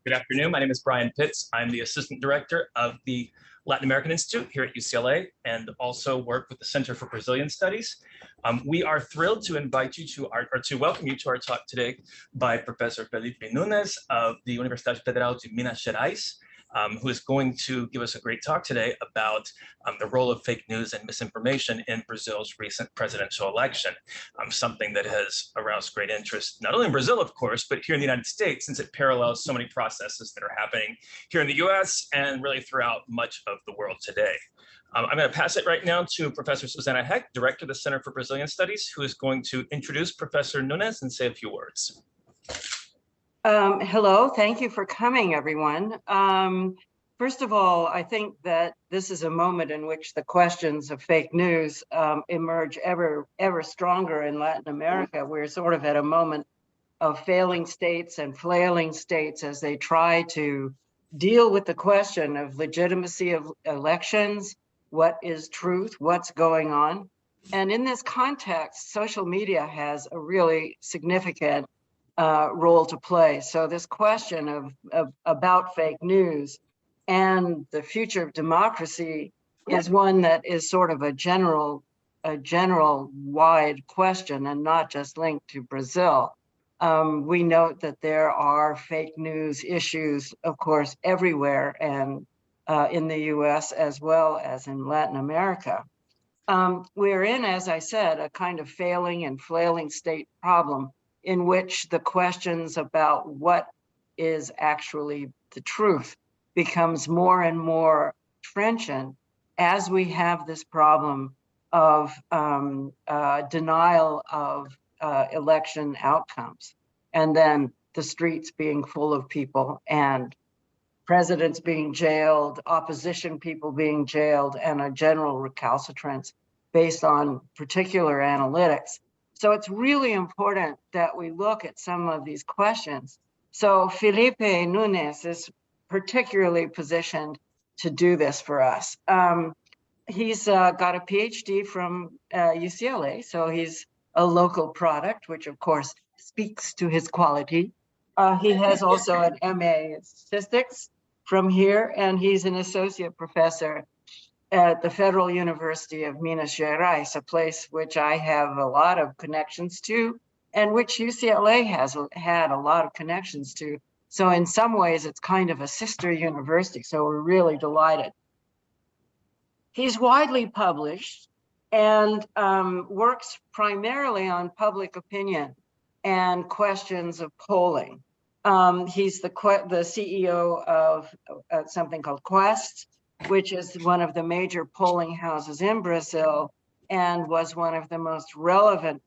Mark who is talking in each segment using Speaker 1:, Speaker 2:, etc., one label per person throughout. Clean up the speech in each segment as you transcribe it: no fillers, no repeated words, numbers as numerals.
Speaker 1: Good afternoon. My name is Brian Pitts. I'm the Assistant Director of the Latin American Institute here at UCLA and also work with the Center for Brazilian Studies. We are thrilled to invite you to welcome you to our talk today by Professor Felipe Nunes of the Universidade de Minas Gerais, who is going to give us a great talk today about the role of fake news and misinformation in Brazil's recent presidential election, something that has aroused great interest, not only in Brazil, of course, but here in the United States, since it parallels so many processes that are happening here in the US and really throughout much of the world today. I'm going to pass it right now to Professor Susana Heck, Director of the Center for Brazilian Studies, who is going to introduce Professor Nunes and say a few words.
Speaker 2: Hello, thank you for coming, everyone. First of all, I think that this is a moment in which the questions of fake news emerge ever stronger in Latin America. We're sort of at a moment of failing states and flailing states as they try to deal with the question of legitimacy of elections, what is truth, what's going on. And in this context, social media has a really significant role to play. So this question about fake news and the future of democracy is one that is sort of a general wide question and not just linked to Brazil. We note that there are fake news issues, of course, everywhere and in the US as well as in Latin America. We're in, as I said, a kind of failing and flailing state problem in which the questions about what is actually the truth becomes more and more trenchant as we have this problem of denial of election outcomes, and then the streets being full of people and presidents being jailed, opposition people being jailed, and a general recalcitrance based on particular analytics. So it's really important that we look at some of these questions. So Felipe Nunes is particularly positioned to do this for us. He's got a PhD from UCLA, so he's a local product, which of course speaks to his quality. He has also an MA in statistics from here, and he's an associate professor at the Federal University of Minas Gerais, a place which I have a lot of connections to, and which UCLA has had a lot of connections to. So in some ways, it's kind of a sister university, so we're really delighted. He's widely published and works primarily on public opinion and questions of polling. He's the CEO of something called Quest, which is one of the major polling houses in Brazil and was one of the most relevant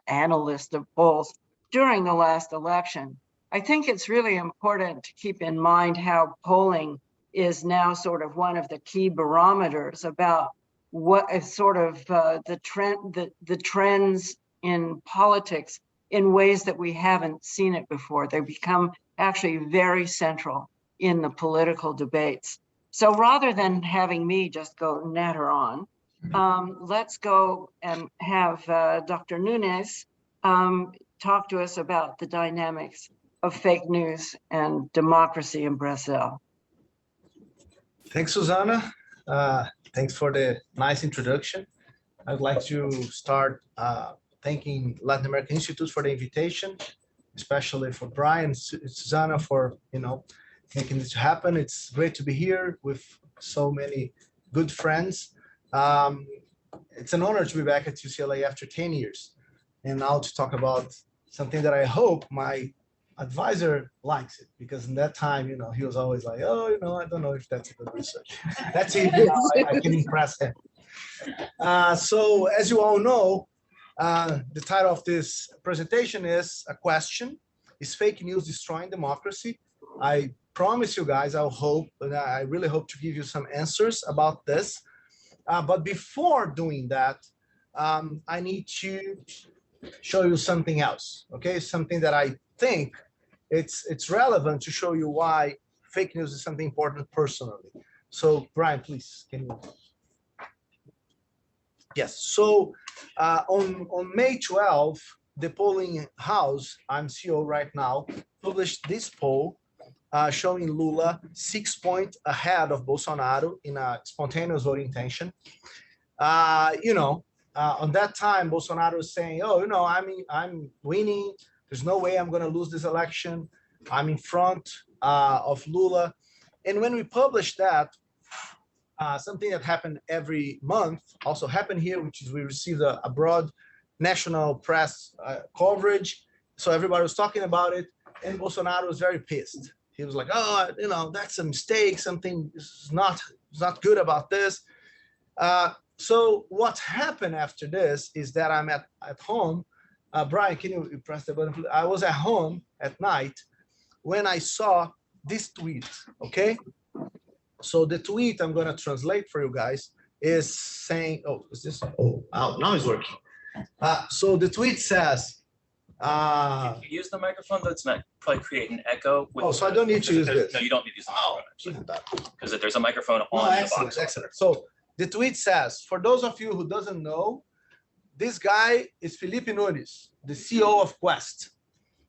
Speaker 2: analyst of polls during the last election. I think it's really important to keep in mind how polling is now sort of one of the key barometers about what is sort of the trends in politics in ways that we haven't seen it before. They become actually very central in the political debates. So rather than having me just go natter on, let's go and have Dr. Nunes talk to us about the dynamics of fake news and democracy in Brazil.
Speaker 3: Thanks, Susana. Thanks for the nice introduction. I'd like to start thanking Latin American Institute for the invitation, especially for Brian and Susana for, making this happen. It's great to be here with so many good friends. It's an honor to be back at UCLA after 10 years and now to talk about something that I hope my advisor likes it, because in that time, he was always like, oh, I don't know if that's a good research. That's it. I can impress him. So as you all know, the title of this presentation is a question: is fake news destroying democracy? I promise you guys, I really hope to give you some answers about this. But before doing that, I need to show you something else, okay? Something that I think it's relevant to show you why fake news is something important personally. So Brian, please, can you? Yes, so on May 12, the polling house, I'm CEO right now, published this poll showing Lula 6 points ahead of Bolsonaro in a spontaneous voting intention. On that time, Bolsonaro was saying, "Oh, I'm winning. There's no way I'm going to lose this election. I'm in front of Lula." And when we published that, something that happened every month also happened here, which is we received a broad national press coverage. So everybody was talking about it, and Bolsonaro was very pissed. He was like, "Oh, that's a mistake. Something is not good about this." So what happened after this is that I'm at home. Brian, can you press the button? I was at home at night when I saw this tweet, okay? So the tweet I'm going to translate for you guys is saying, is this? Now it's working. So the tweet says,
Speaker 1: if you use the microphone, that's not probably create an echo.
Speaker 3: So I don't need to use this.
Speaker 1: No, you don't need to use the microphone, because there's a microphone on the box.
Speaker 3: Excellent. So the tweet says, for those of you who doesn't know, this guy is Felipe Nunes, the CEO of Quest.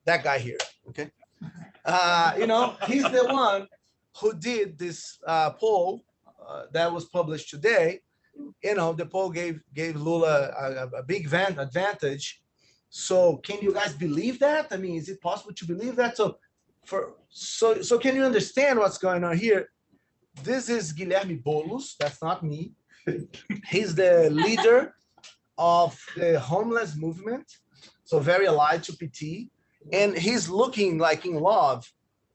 Speaker 3: That guy here, okay? He's the one who did this poll that was published today. The poll gave Lula a big advantage. So can you guys believe that? I mean, is it possible to believe that? So can you understand what's going on here? This is Guilherme Boulos. That's not me. He's the leader of the homeless movement, so very allied to PT. And he's looking like in love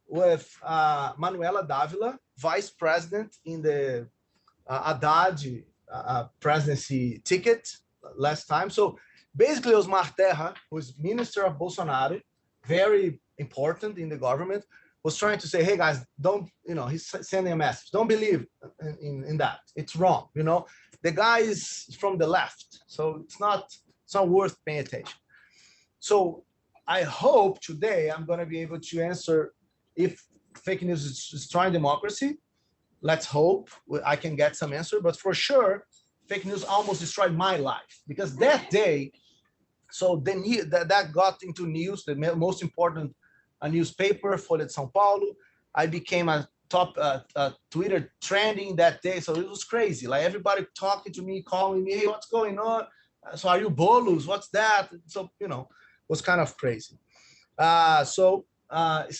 Speaker 3: with Manuela Dávila, vice president in the Haddad presidency ticket last time. So basically, Osmar Terra, who is minister of Bolsonaro, very important in the government, was trying to say, "Hey guys, don't," he's sending a message. Don't believe in that. It's wrong. The guy is from the left, so it's not worth paying attention. So I hope today I'm going to be able to answer if fake news is destroying democracy. Let's hope I can get some answer. But for sure, fake news almost destroyed my life, because that day, so that got into news, the most important newspaper, Folha de São Paulo. I became a top Twitter trending that day. So it was crazy. Like everybody talking to me, calling me, "Hey, what's going on? So are you Boulos? What's that?" So, it was kind of crazy.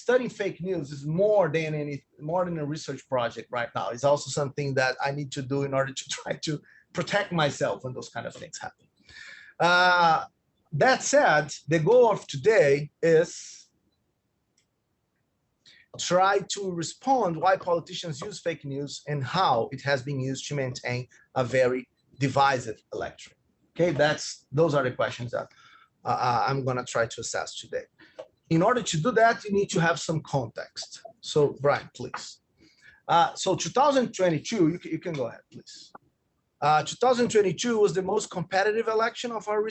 Speaker 3: Studying fake news is more than a research project right now. It's also something that I need to do in order to try to protect myself when those kind of things happen. That said, the goal of today is try to respond why politicians use fake news and how it has been used to maintain a very divisive electorate. Okay, those are the questions that I'm going to try to assess today. In order to do that, you need to have some context. So, Brian, please. So 2022, you can go ahead, please. 2022 was the most competitive election of our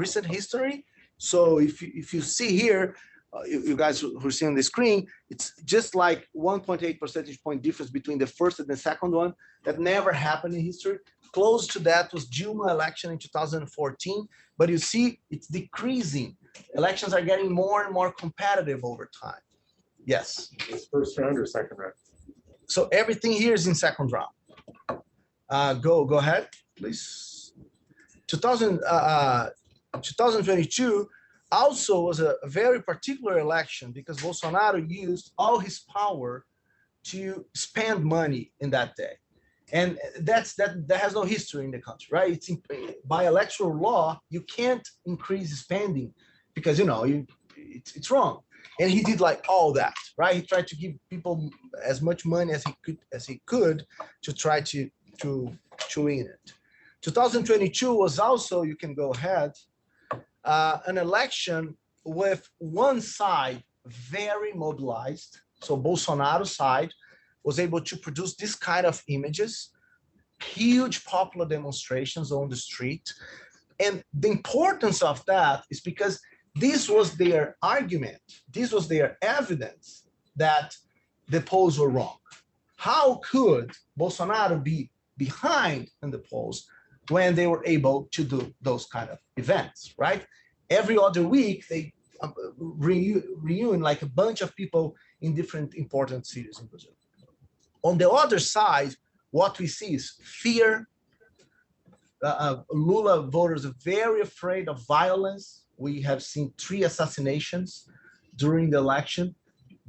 Speaker 3: recent history. So if you see here, you guys who are seeing on the screen, it's just like 1.8 percentage point difference between the first and the second one. That never happened in history. Close to that was Dilma election in 2014, but you see it's decreasing. Elections are getting more and more competitive over time. Yes.
Speaker 4: It's first round or second round?
Speaker 3: So everything here is in second round. Go ahead, please. 2022 also was a very particular election because Bolsonaro used all his power to spend money in that day. And that has no history in the country, right? It's by electoral law, you can't increase spending because it's wrong. And he did like all that, right? He tried to give people as much money as he could to try to win it. 2022 was also, you can go ahead, an election with one side very mobilized. So Bolsonaro's side was able to produce this kind of images, huge popular demonstrations on the street. And the importance of that is because this was their argument. This was their evidence that the polls were wrong. How could Bolsonaro be behind in the polls when they were able to do those kind of events, right? Every other week, they reunion like a bunch of people in different important cities in Brazil. On the other side, what we see is fear. Lula voters are very afraid of violence. We have seen 3 assassinations during the election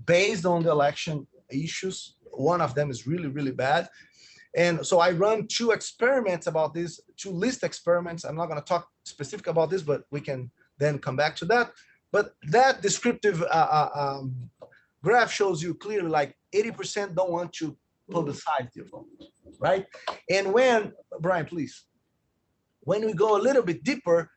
Speaker 3: based on the election issues. One of them is really, really bad. And so I run 2 experiments about this, 2 list experiments. I'm not going to talk specific about this, but we can then come back to that. But that descriptive graph shows you clearly like 80% don't want to politicize their vote, right? And when, Brian, please, when we go a little bit deeper,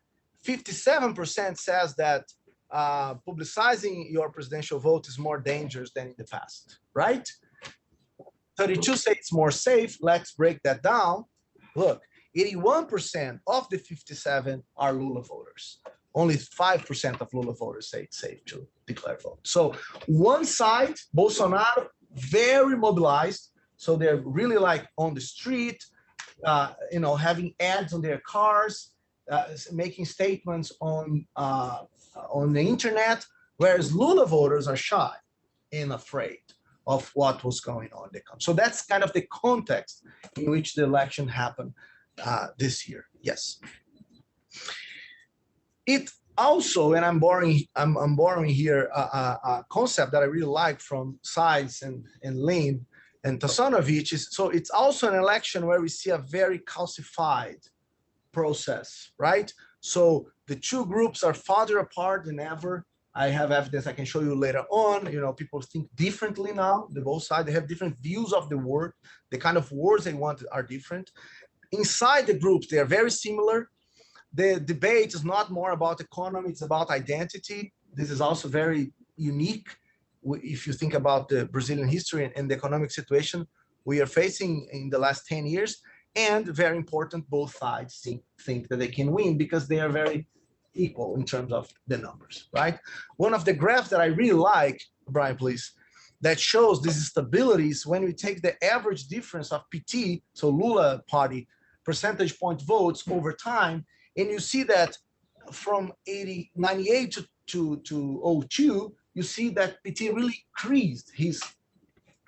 Speaker 3: 57% says that publicizing your presidential vote is more dangerous than in the past, right? 32 say it's more safe. Let's break that down. Look, 81% of the 57 are Lula voters. Only 5% of Lula voters say it's safe to declare vote. So one side, Bolsonaro, very mobilized. So they're really like on the street, having ads on their cars, making statements on the internet, whereas Lula voters are shy and afraid of what was going on. So that's kind of the context in which the election happened this year. Yes. It also, and I'm borrowing here a concept that I really like from Sides and Lane and Tassanovich, is so it's also an election where we see a very calcified process, right? So the 2 groups are farther apart than ever. I have evidence I can show you later on. People think differently now. The both sides, they have different views of the word. The kind of words they want are different. Inside the groups, they are very similar. The debate is not more about economy, it's about identity. This is also very unique if you think about the Brazilian history and the economic situation we are facing in the last 10 years. And very important, both sides think that they can win because they are very equal in terms of the numbers, right? One of the graphs that I really like, Brian, please, that shows this stability is when we take the average difference of PT, so Lula party, percentage point votes over time, and you see that from 98 to 02, you see that PT really increased his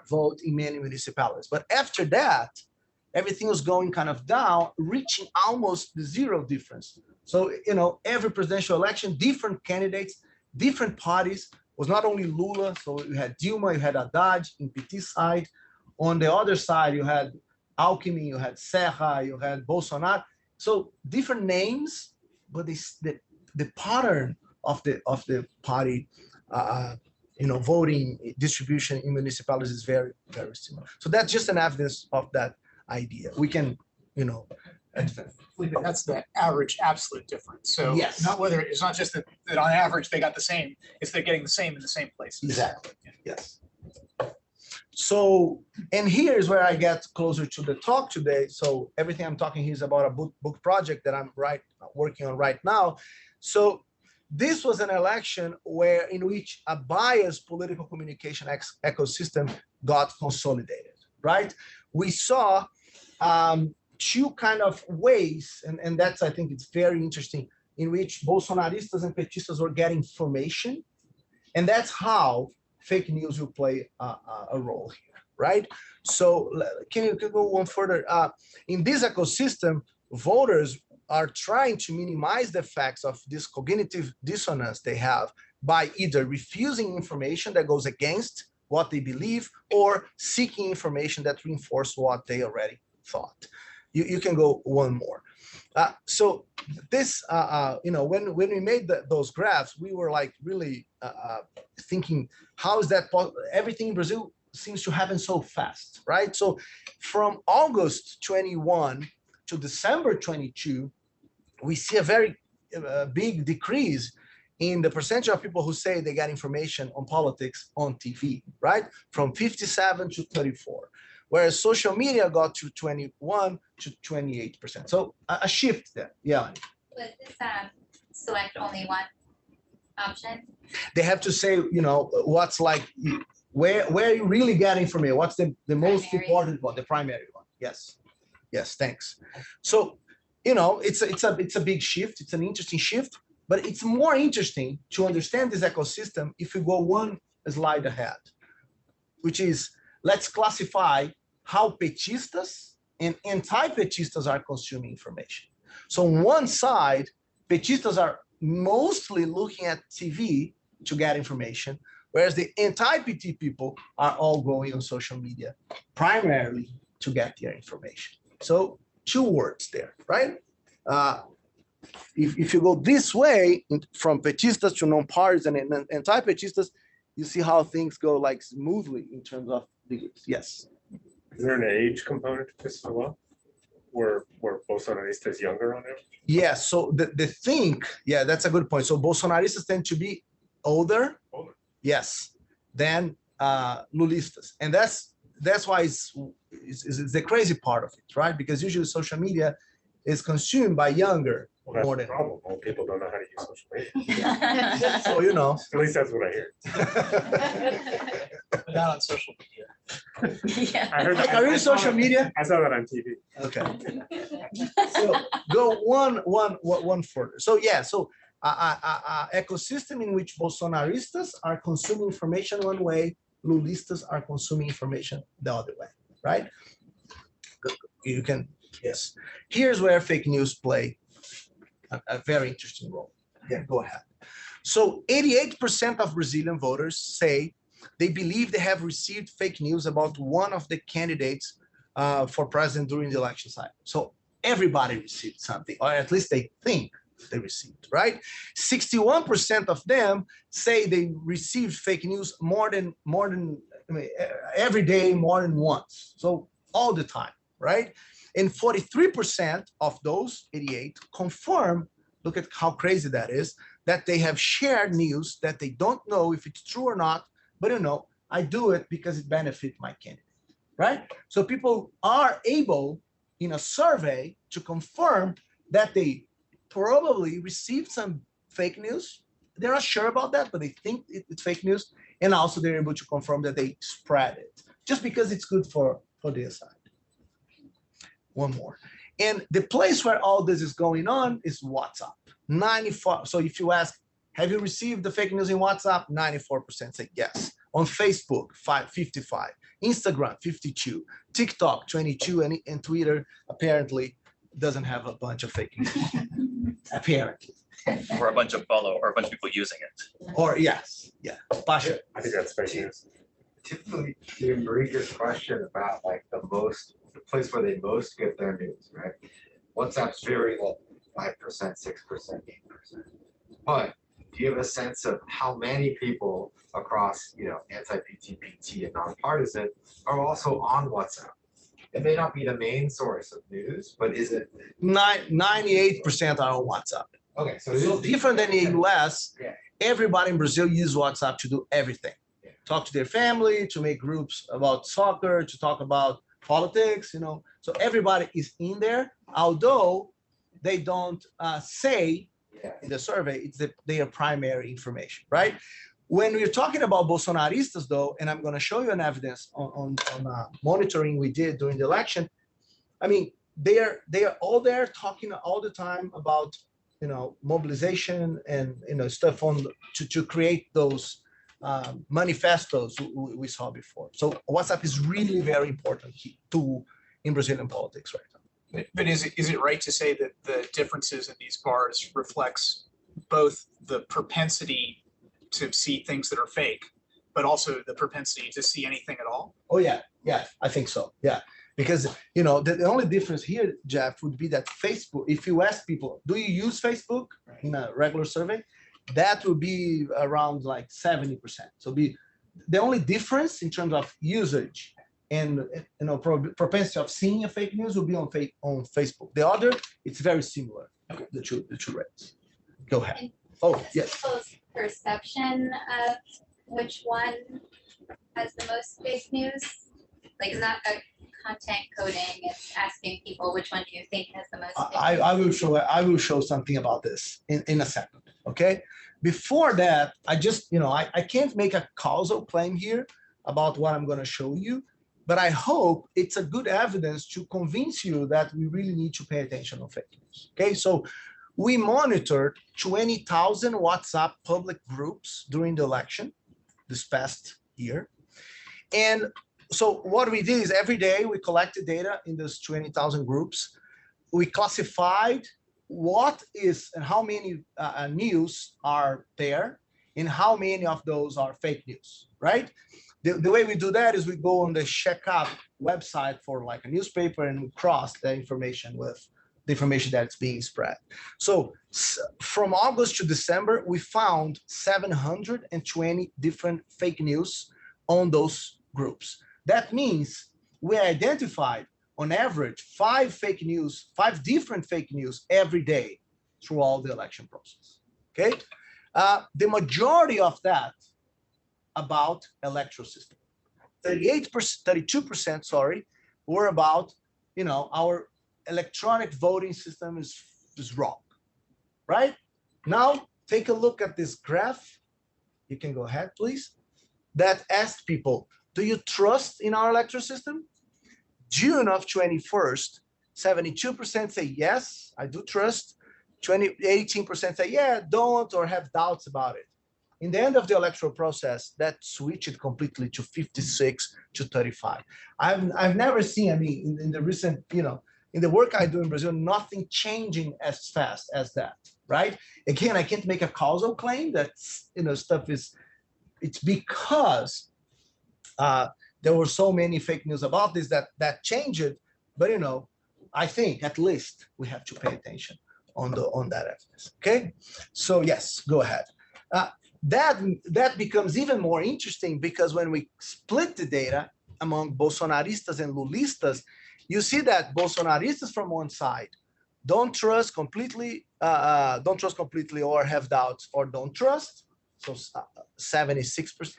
Speaker 3: vote in many municipalities. But after that, everything was going kind of down, reaching almost the 0 difference. So, every presidential election, different candidates, different parties, was not only Lula. So you had Dilma, you had Haddad in PT side. On the other side, you had Alckmin, you had Serra, you had Bolsonaro. So different names, but the pattern of the party, voting distribution in municipalities is very, very similar. So that's just an evidence of that idea. We can,
Speaker 5: Felipe, that's the average absolute difference. So
Speaker 3: yes,
Speaker 5: it's not just that on average they got the same, it's they're getting the same in the same places.
Speaker 3: Exactly. Yes. So, and here's where I get closer to the talk today. So everything I'm talking here is about a book project that I'm working on right now. So this was an election in which a biased political communication ecosystem got consolidated, right? We saw 2 kind of ways, and that's, I think it's very interesting, in which Bolsonaristas and Petistas were getting information. And that's how fake news will play a role here, right? So can you go one further? In this ecosystem, voters are trying to minimize the effects of this cognitive dissonance they have by either refusing information that goes against what they believe or seeking information that reinforces what they already thought. You can go one more. So this, when we made those graphs, we were like really thinking, how is that everything in Brazil seems to happen so fast, right? So from August 21 to December 22, we see a very big decrease in the percentage of people who say they get information on politics on TV, right? From 57 to 34. Whereas social media got to 21 to 28%. So a shift there. Yeah.
Speaker 6: Was this select only one option?
Speaker 3: They have to say, what's like, where you really get information. What's the most important one, the primary one. Yes. Yes, thanks. So, it's a big shift. It's an interesting shift. But it's more interesting to understand this ecosystem if we go one slide ahead, which is let's classify how petistas and anti-petistas are consuming information. So on one side, petistas are mostly looking at TV to get information, whereas the anti-PT people are all going on social media primarily to get their information. So two words there, right? If you go this way from petistas to non-partisan and anti-petistas, you see how things go like smoothly in terms of degrees. Yes.
Speaker 4: Is there an age component to this as well? Where Bolsonarista is younger on it?
Speaker 3: Yeah, so the thing, yeah, that's a good point. So Bolsonaristas tend to be older, yes, than Lulistas. And that's why it's the crazy part of it, right? Because usually social media is consumed by younger.
Speaker 4: Well, that's
Speaker 3: more
Speaker 4: the
Speaker 3: than
Speaker 4: problem. Well, people don't know how to use social media.
Speaker 3: so you know.
Speaker 4: At least that's what I hear.
Speaker 5: Not on social media.
Speaker 6: Yeah.
Speaker 4: I heard that.
Speaker 3: Are you on social media?
Speaker 4: I saw that on TV.
Speaker 3: Okay. So go one further. So yeah, so ecosystem in which Bolsonaristas are consuming information one way, Lulistas are consuming information the other way, right? You can, yes. Here's where fake news play a very interesting role. Yeah, go ahead. So 88% of Brazilian voters say they believe they have received fake news about one of the candidates for president during the election cycle. So everybody received something, or at least they think they received, right? 61% of them say they received fake news more than I mean, every day, more than once. So all the time, right? And 43% of those 88 confirm, look at how crazy that is, that they have shared news that they don't know if it's true or not, but you know, I do it because it benefits my candidate, right? So people are able in a survey to confirm that they probably received some fake news. They're not sure about that, but they think it's fake news. And also they're able to confirm that they spread it just because it's good for their side. One more. And the place where all this is going on is WhatsApp. 94. So if you ask, have you received the fake news in WhatsApp? 94% say yes. On Facebook, 55. Instagram, 52. TikTok, 22. And Twitter apparently doesn't have a bunch of fake news. Apparently.
Speaker 1: Or a bunch of follow, or a bunch of people using it.
Speaker 3: Or yes, yeah. Pasha.
Speaker 4: I think that's fake news.
Speaker 7: Typically, the egregious question about like the place where they most get their news, right? WhatsApp's very low, 5%, 6%, 8%. But do you have a sense of how many people across, you know, anti-PT and nonpartisan are also on WhatsApp? It may not be the main source of news, but is it?
Speaker 3: 98% are on WhatsApp.
Speaker 7: Okay, so
Speaker 3: So different than the US,
Speaker 7: Yeah.
Speaker 3: everybody in Brazil uses WhatsApp to do everything.
Speaker 7: Yeah.
Speaker 3: Talk to their family, to make groups about soccer, to talk about politics, you know. So everybody is in there, although they don't say
Speaker 7: yeah.
Speaker 3: in the survey, it's their primary information, right? When we're talking about Bolsonaristas, though, and I'm going to show you an evidence on monitoring we did during the election, I mean, they are all there talking all the time about, you know, mobilization and, you know, stuff on to create those manifestos we saw before. So WhatsApp is really very important tool in Brazilian politics right now.
Speaker 5: But is it right to say that the differences in these bars reflects both the propensity to see things that are fake, but also the propensity to see anything at all?
Speaker 3: Oh yeah, I think so. Yeah, because you know the only difference here, Jeff, would be that Facebook. If you ask people, do you use Facebook in a regular survey, that would be around like 70%. So be the only difference in terms of usage and, you know, propensity of seeing a fake news will be on Facebook. The other, it's very similar. The two rates. Go ahead. Oh yes.
Speaker 6: People's perception of which one has the most fake news? Like, it's not a content coding, it's asking people which one do you think has the most fake news?
Speaker 3: I will show something about this in a second. Okay. Before that, I just, you know, I can't make a causal claim here about what I'm going to show you, but I hope it's a good evidence to convince you that we really need to pay attention on fake news. Okay. So We monitored 20,000 WhatsApp public groups during the election this past year. And so what we did is every day we collected data in those 20,000 groups. We classified what is and how many news are there and how many of those are fake news, right? The way we do that is we go on the checkup website for like a newspaper and we cross the information with the information that's being spread. So from August to December, we found 720 different fake news on those groups. That means we identified on average 5 different fake news every day through all the election process, okay? The majority of that about electoral system. 32%, sorry, were about, our electronic voting system is wrong, right? Now, take a look at this graph. You can go ahead, please. That asked people, do you trust in our electoral system? June of 21st, 72% say, yes, I do trust. 18% say, yeah, don't or have doubts about it. In the end of the electoral process, that switched completely to 56 to 35. I've never seen, in the recent, in the work I do in Brazil, nothing changing as fast as that, right? Again, I can't make a causal claim that, it's because there were so many fake news about this that changed it. But, I think at least we have to pay attention on that evidence, okay? So yes, go ahead. That becomes even more interesting because when we split the data among Bolsonaristas and Lulistas, you see that Bolsonaristas from one side don't trust completely or have doubts or don't trust. So 76%.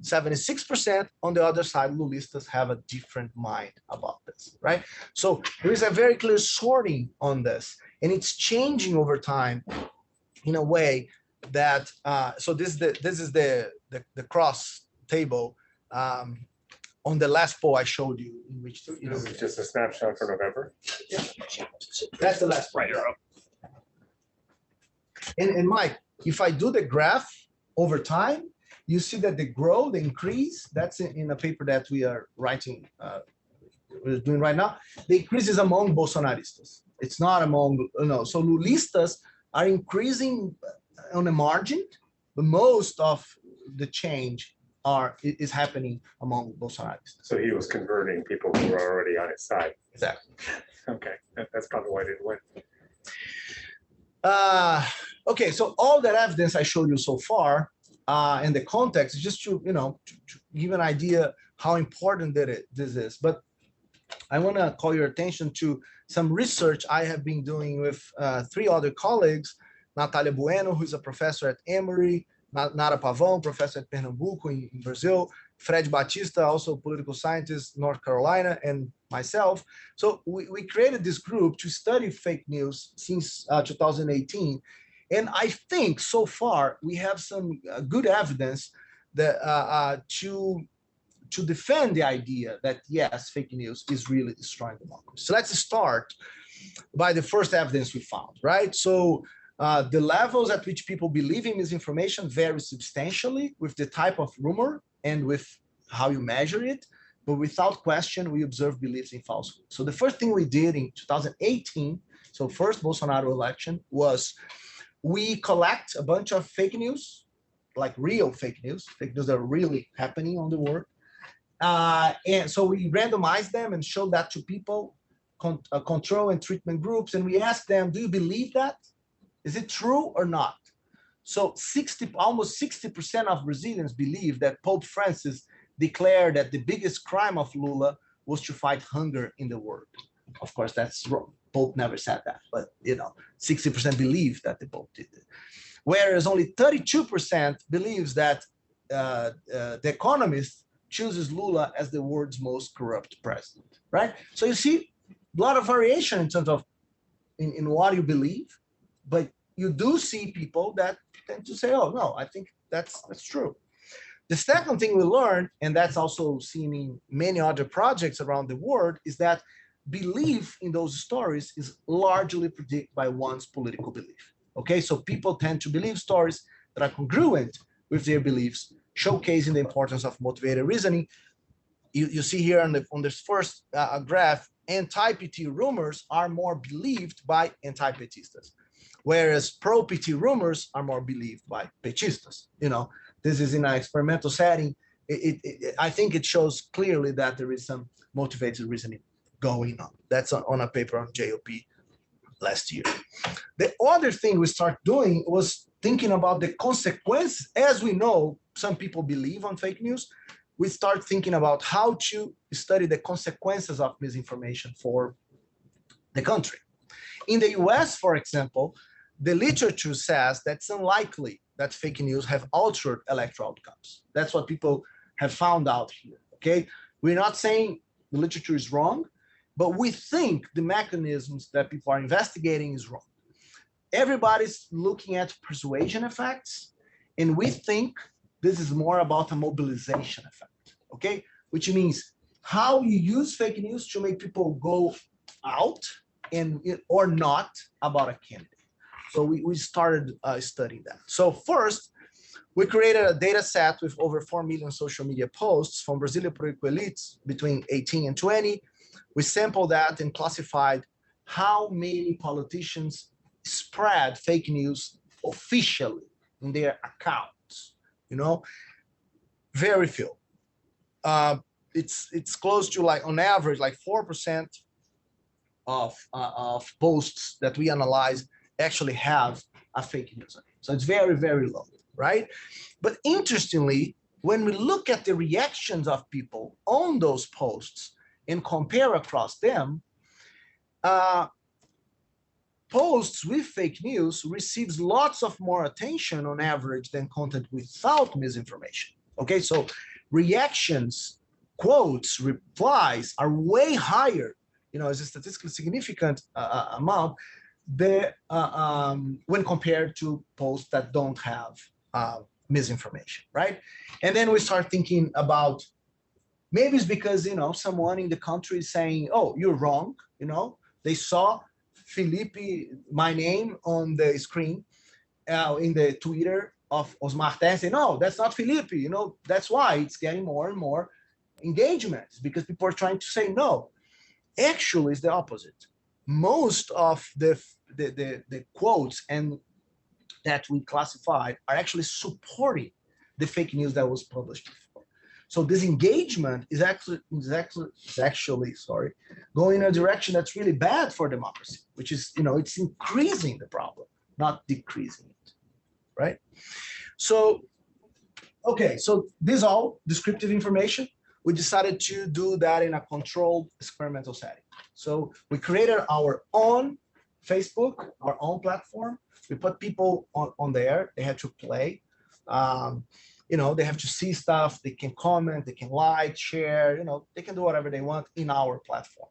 Speaker 3: 76% on the other side, Lulistas have a different mind about this, right? So there is a very clear sorting on this, and it's changing over time in a way that so this is the cross table on the last poll I showed you, in which
Speaker 4: This is just a snapshot for November.
Speaker 3: Yeah. That's the last right. And Mike, if I do the graph over time, you see that the increase, that's in a paper that we are writing, we're doing right now. The increase is among Bolsonaristas. It's not among, so Lulistas are increasing on the margin, but most of the change is happening among Bolsonaristas.
Speaker 4: So he was converting people who were already on his side.
Speaker 3: Exactly.
Speaker 4: Okay, that's probably why I didn't win.
Speaker 3: Okay, so all that evidence I showed you so far and the context, just to give an idea how important this is. But I want to call your attention to some research I have been doing with 3 other colleagues: Natalia Bueno, who's a professor at Emory; Nara Pavão, professor at Pernambuco in Brazil; Fred Batista, also political scientist, North Carolina, and myself. So we created this group to study fake news since 2018. And I think so far we have some good evidence that to defend the idea that yes, fake news is really destroying democracy. So let's start by the first evidence we found, right? So the levels at which people believe in misinformation vary substantially with the type of rumor and with how you measure it. But without question, we observe beliefs in falsehood. So the first thing we did in 2018, so first Bolsonaro election, was we collect a bunch of fake news, like real fake news that are really happening on the world. And so we randomized them and showed that to people, control and treatment groups. And we asked them, do you believe that? Is it true or not? So almost 60% of Brazilians believe that Pope Francis declared that the biggest crime of Lula was to fight hunger in the world. Of course, that's wrong. Pope never said that, but 60% believe that the Pope did it. Whereas only 32% believes that the Economist chooses Lula as the world's most corrupt president, right? So you see a lot of variation in terms of in what you believe, but you do see people that tend to say, oh, no, I think that's true. The second thing we learned, and that's also seen in many other projects around the world, is that belief in those stories is largely predicted by one's political belief. Okay, so people tend to believe stories that are congruent with their beliefs, showcasing the importance of motivated reasoning. You see here on this first graph, anti-PT rumors are more believed by anti-Petistas, whereas pro-PT rumors are more believed by Petistas. You know, this is in an experimental setting. I think it shows clearly that there is some motivated reasoning going on. That's on a paper on JOP last year. The other thing we start doing was thinking about the consequences. As we know, some people believe on fake news. We start thinking about how to study the consequences of misinformation for the country. In the US, for example, the literature says that it's unlikely that fake news have altered electoral outcomes. That's what people have found out here, okay? We're not saying the literature is wrong, but we think the mechanisms that people are investigating is wrong. Everybody's looking at persuasion effects, and we think this is more about a mobilization effect, okay? Which means how you use fake news to make people go out and or not about a candidate. So we started studying that. So first, we created a data set with over 4 million social media posts from Brazilian political elites between 18 and 20. We sampled that and classified how many politicians spread fake news officially in their accounts. You know, very few. It's close to, like, on average, like 4% of posts that we analyze actually have a fake news. So it's very, very low, right? But interestingly, when we look at the reactions of people on those posts and compare across them, posts with fake news receives lots of more attention on average than content without misinformation. Okay, so reactions, quotes, replies are way higher, you know, it's a statistically significant amount when compared to posts that don't have misinformation, right? And then we start thinking about, maybe it's because, you know, someone in the country is saying, oh, you're wrong, you know, they saw Felipe, my name, on the screen in the Twitter of Osmar Terra, say, no, that's not Felipe, you know, that's why it's getting more and more engagement, because people are trying to say no. Actually, it's the opposite. Most of the quotes and that we classified are actually supporting the fake news that was published before. So this engagement is actually going in a direction that's really bad for democracy, which is, you know, it's increasing the problem, not decreasing it, right? So, okay, so this is all descriptive information. We decided to do that in a controlled experimental setting. So we created our own Facebook, our own platform. We put people on there. They have to play. You know, they have to see stuff. They can comment. They can like, share. You know, they can do whatever they want in our platform.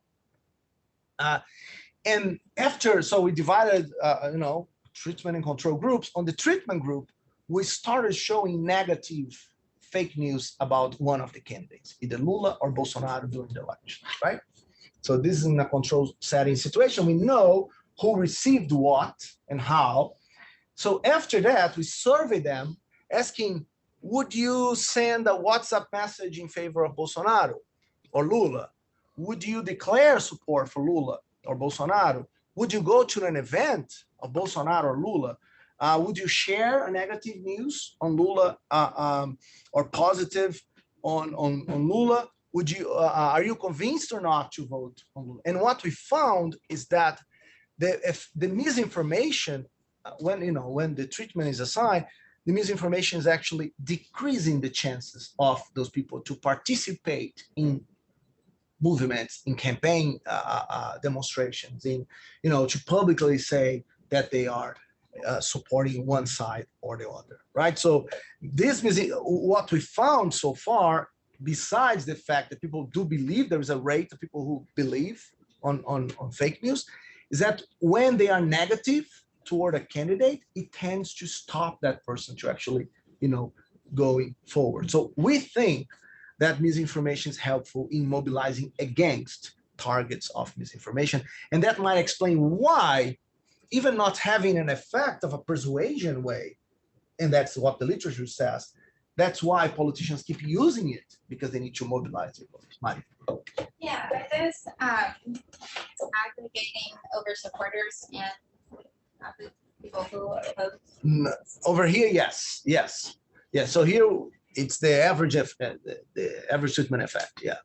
Speaker 3: And after, so we divided, you know, treatment and control groups. On the treatment group, we started showing negative fake news about one of the candidates, either Lula or Bolsonaro during the election, right? So this is in a control setting situation. We know who received what and how. So after that, we surveyed them asking, would you send a WhatsApp message in favor of Bolsonaro or Lula? Would you declare support for Lula or Bolsonaro? Would you go to an event of Bolsonaro or Lula? Would you share a negative news on Lula or positive on Lula? Would you are you convinced or not to vote on Lula? And what we found is that if the misinformation, when the treatment is assigned, the misinformation is actually decreasing the chances of those people to participate in movements, in campaign demonstrations, in, you know, to publicly say that they are supporting one side or the other, right? So this is what we found so far, besides the fact that people do believe, there is a rate of people who believe on fake news, is that when they are negative toward a candidate, it tends to stop that person to actually, you know, going forward. So we think that misinformation is helpful in mobilizing against targets of misinformation. And that might explain why, even not having an effect of a persuasion way, and that's what the literature says, that's why politicians keep using it, because they need to mobilize their voters.
Speaker 6: Yeah, are those aggregating over supporters and people who oppose?
Speaker 3: Over here, yes. So here it's the average the average treatment effect. Yeah.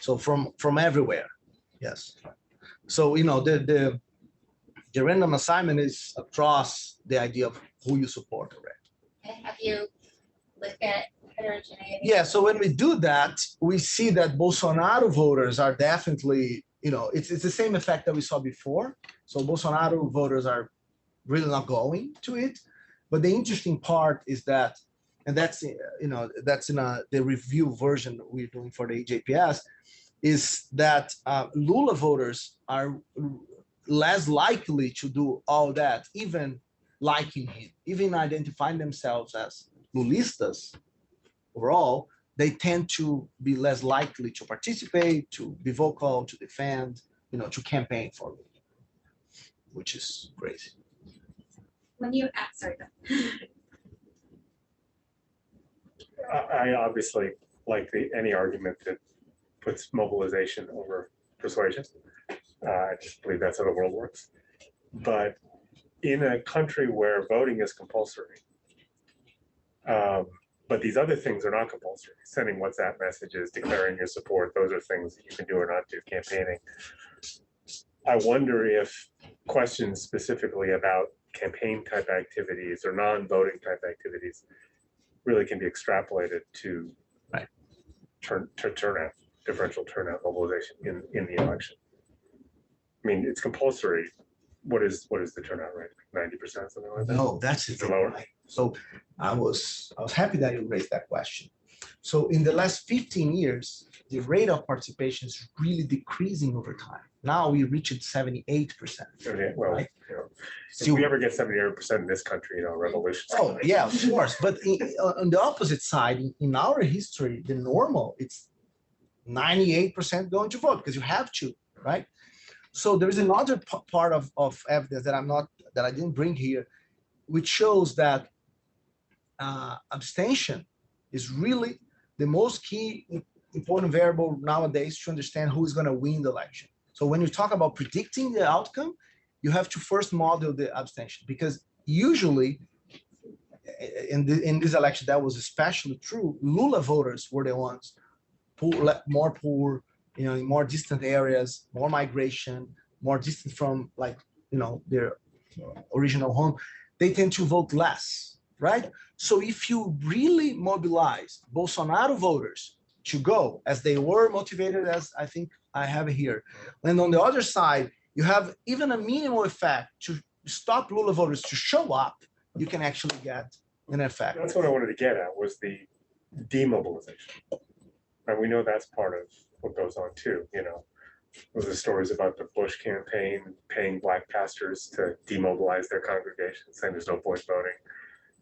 Speaker 3: So from everywhere. Yes. So the random assignment is across the idea of who you support already.
Speaker 6: And have you looked at heterogeneity?
Speaker 3: Yeah. So when we do that, we see that Bolsonaro voters are definitely, it's the same effect that we saw before. So Bolsonaro voters are really not going to it. But the interesting part is that, and that's in the review version we're doing for the EJPS, is that Lula voters are less likely to do all that, even liking him, even identifying themselves as Lulistas overall. They tend to be less likely to participate, to be vocal, to defend, to campaign for Lula, which is crazy.
Speaker 6: When you sorry.
Speaker 4: I obviously like any argument that puts mobilization over persuasion. I just believe that's how the world works. But in a country where voting is compulsory, but these other things are not compulsory, sending WhatsApp messages, declaring your support, those are things that you can do or not do, campaigning. I wonder if questions specifically about campaign type activities or non-voting type activities really can be extrapolated to turnout, differential turnout mobilization in the election. I mean, it's compulsory. What is the turnout rate? 90%, something like that?
Speaker 3: No, that's it.
Speaker 4: Lower.
Speaker 3: Right. So I was happy that you raised that question. So in the last 15 years, the rate of participation is really decreasing over time. Now we reached 78%.
Speaker 4: Okay, well,
Speaker 3: right?
Speaker 4: If we ever get 78% in this country, revolution.
Speaker 3: Oh yeah, of course. But on the opposite side, in our history, the normal, it's 98% going to vote because you have to, right? So there is another part of evidence that I didn't bring here, which shows that abstention is really the most key important variable nowadays to understand who is going to win the election. So when you talk about predicting the outcome, you have to first model the abstention, because usually in this election that was especially true. Lula voters were the ones more poor, in more distant areas, more migration, more distant from their original home. They tend to vote less, right? So if you really mobilize Bolsonaro voters to go as they were motivated, as I think I have here, and on the other side, you have even a minimal effect to stop Lula voters to show up, you can actually get an effect.
Speaker 4: That's what I wanted to get at, was the demobilization. And we know that's part of what goes on too. Those are stories about the Bush campaign paying black pastors to demobilize their congregations, saying there's no point voting.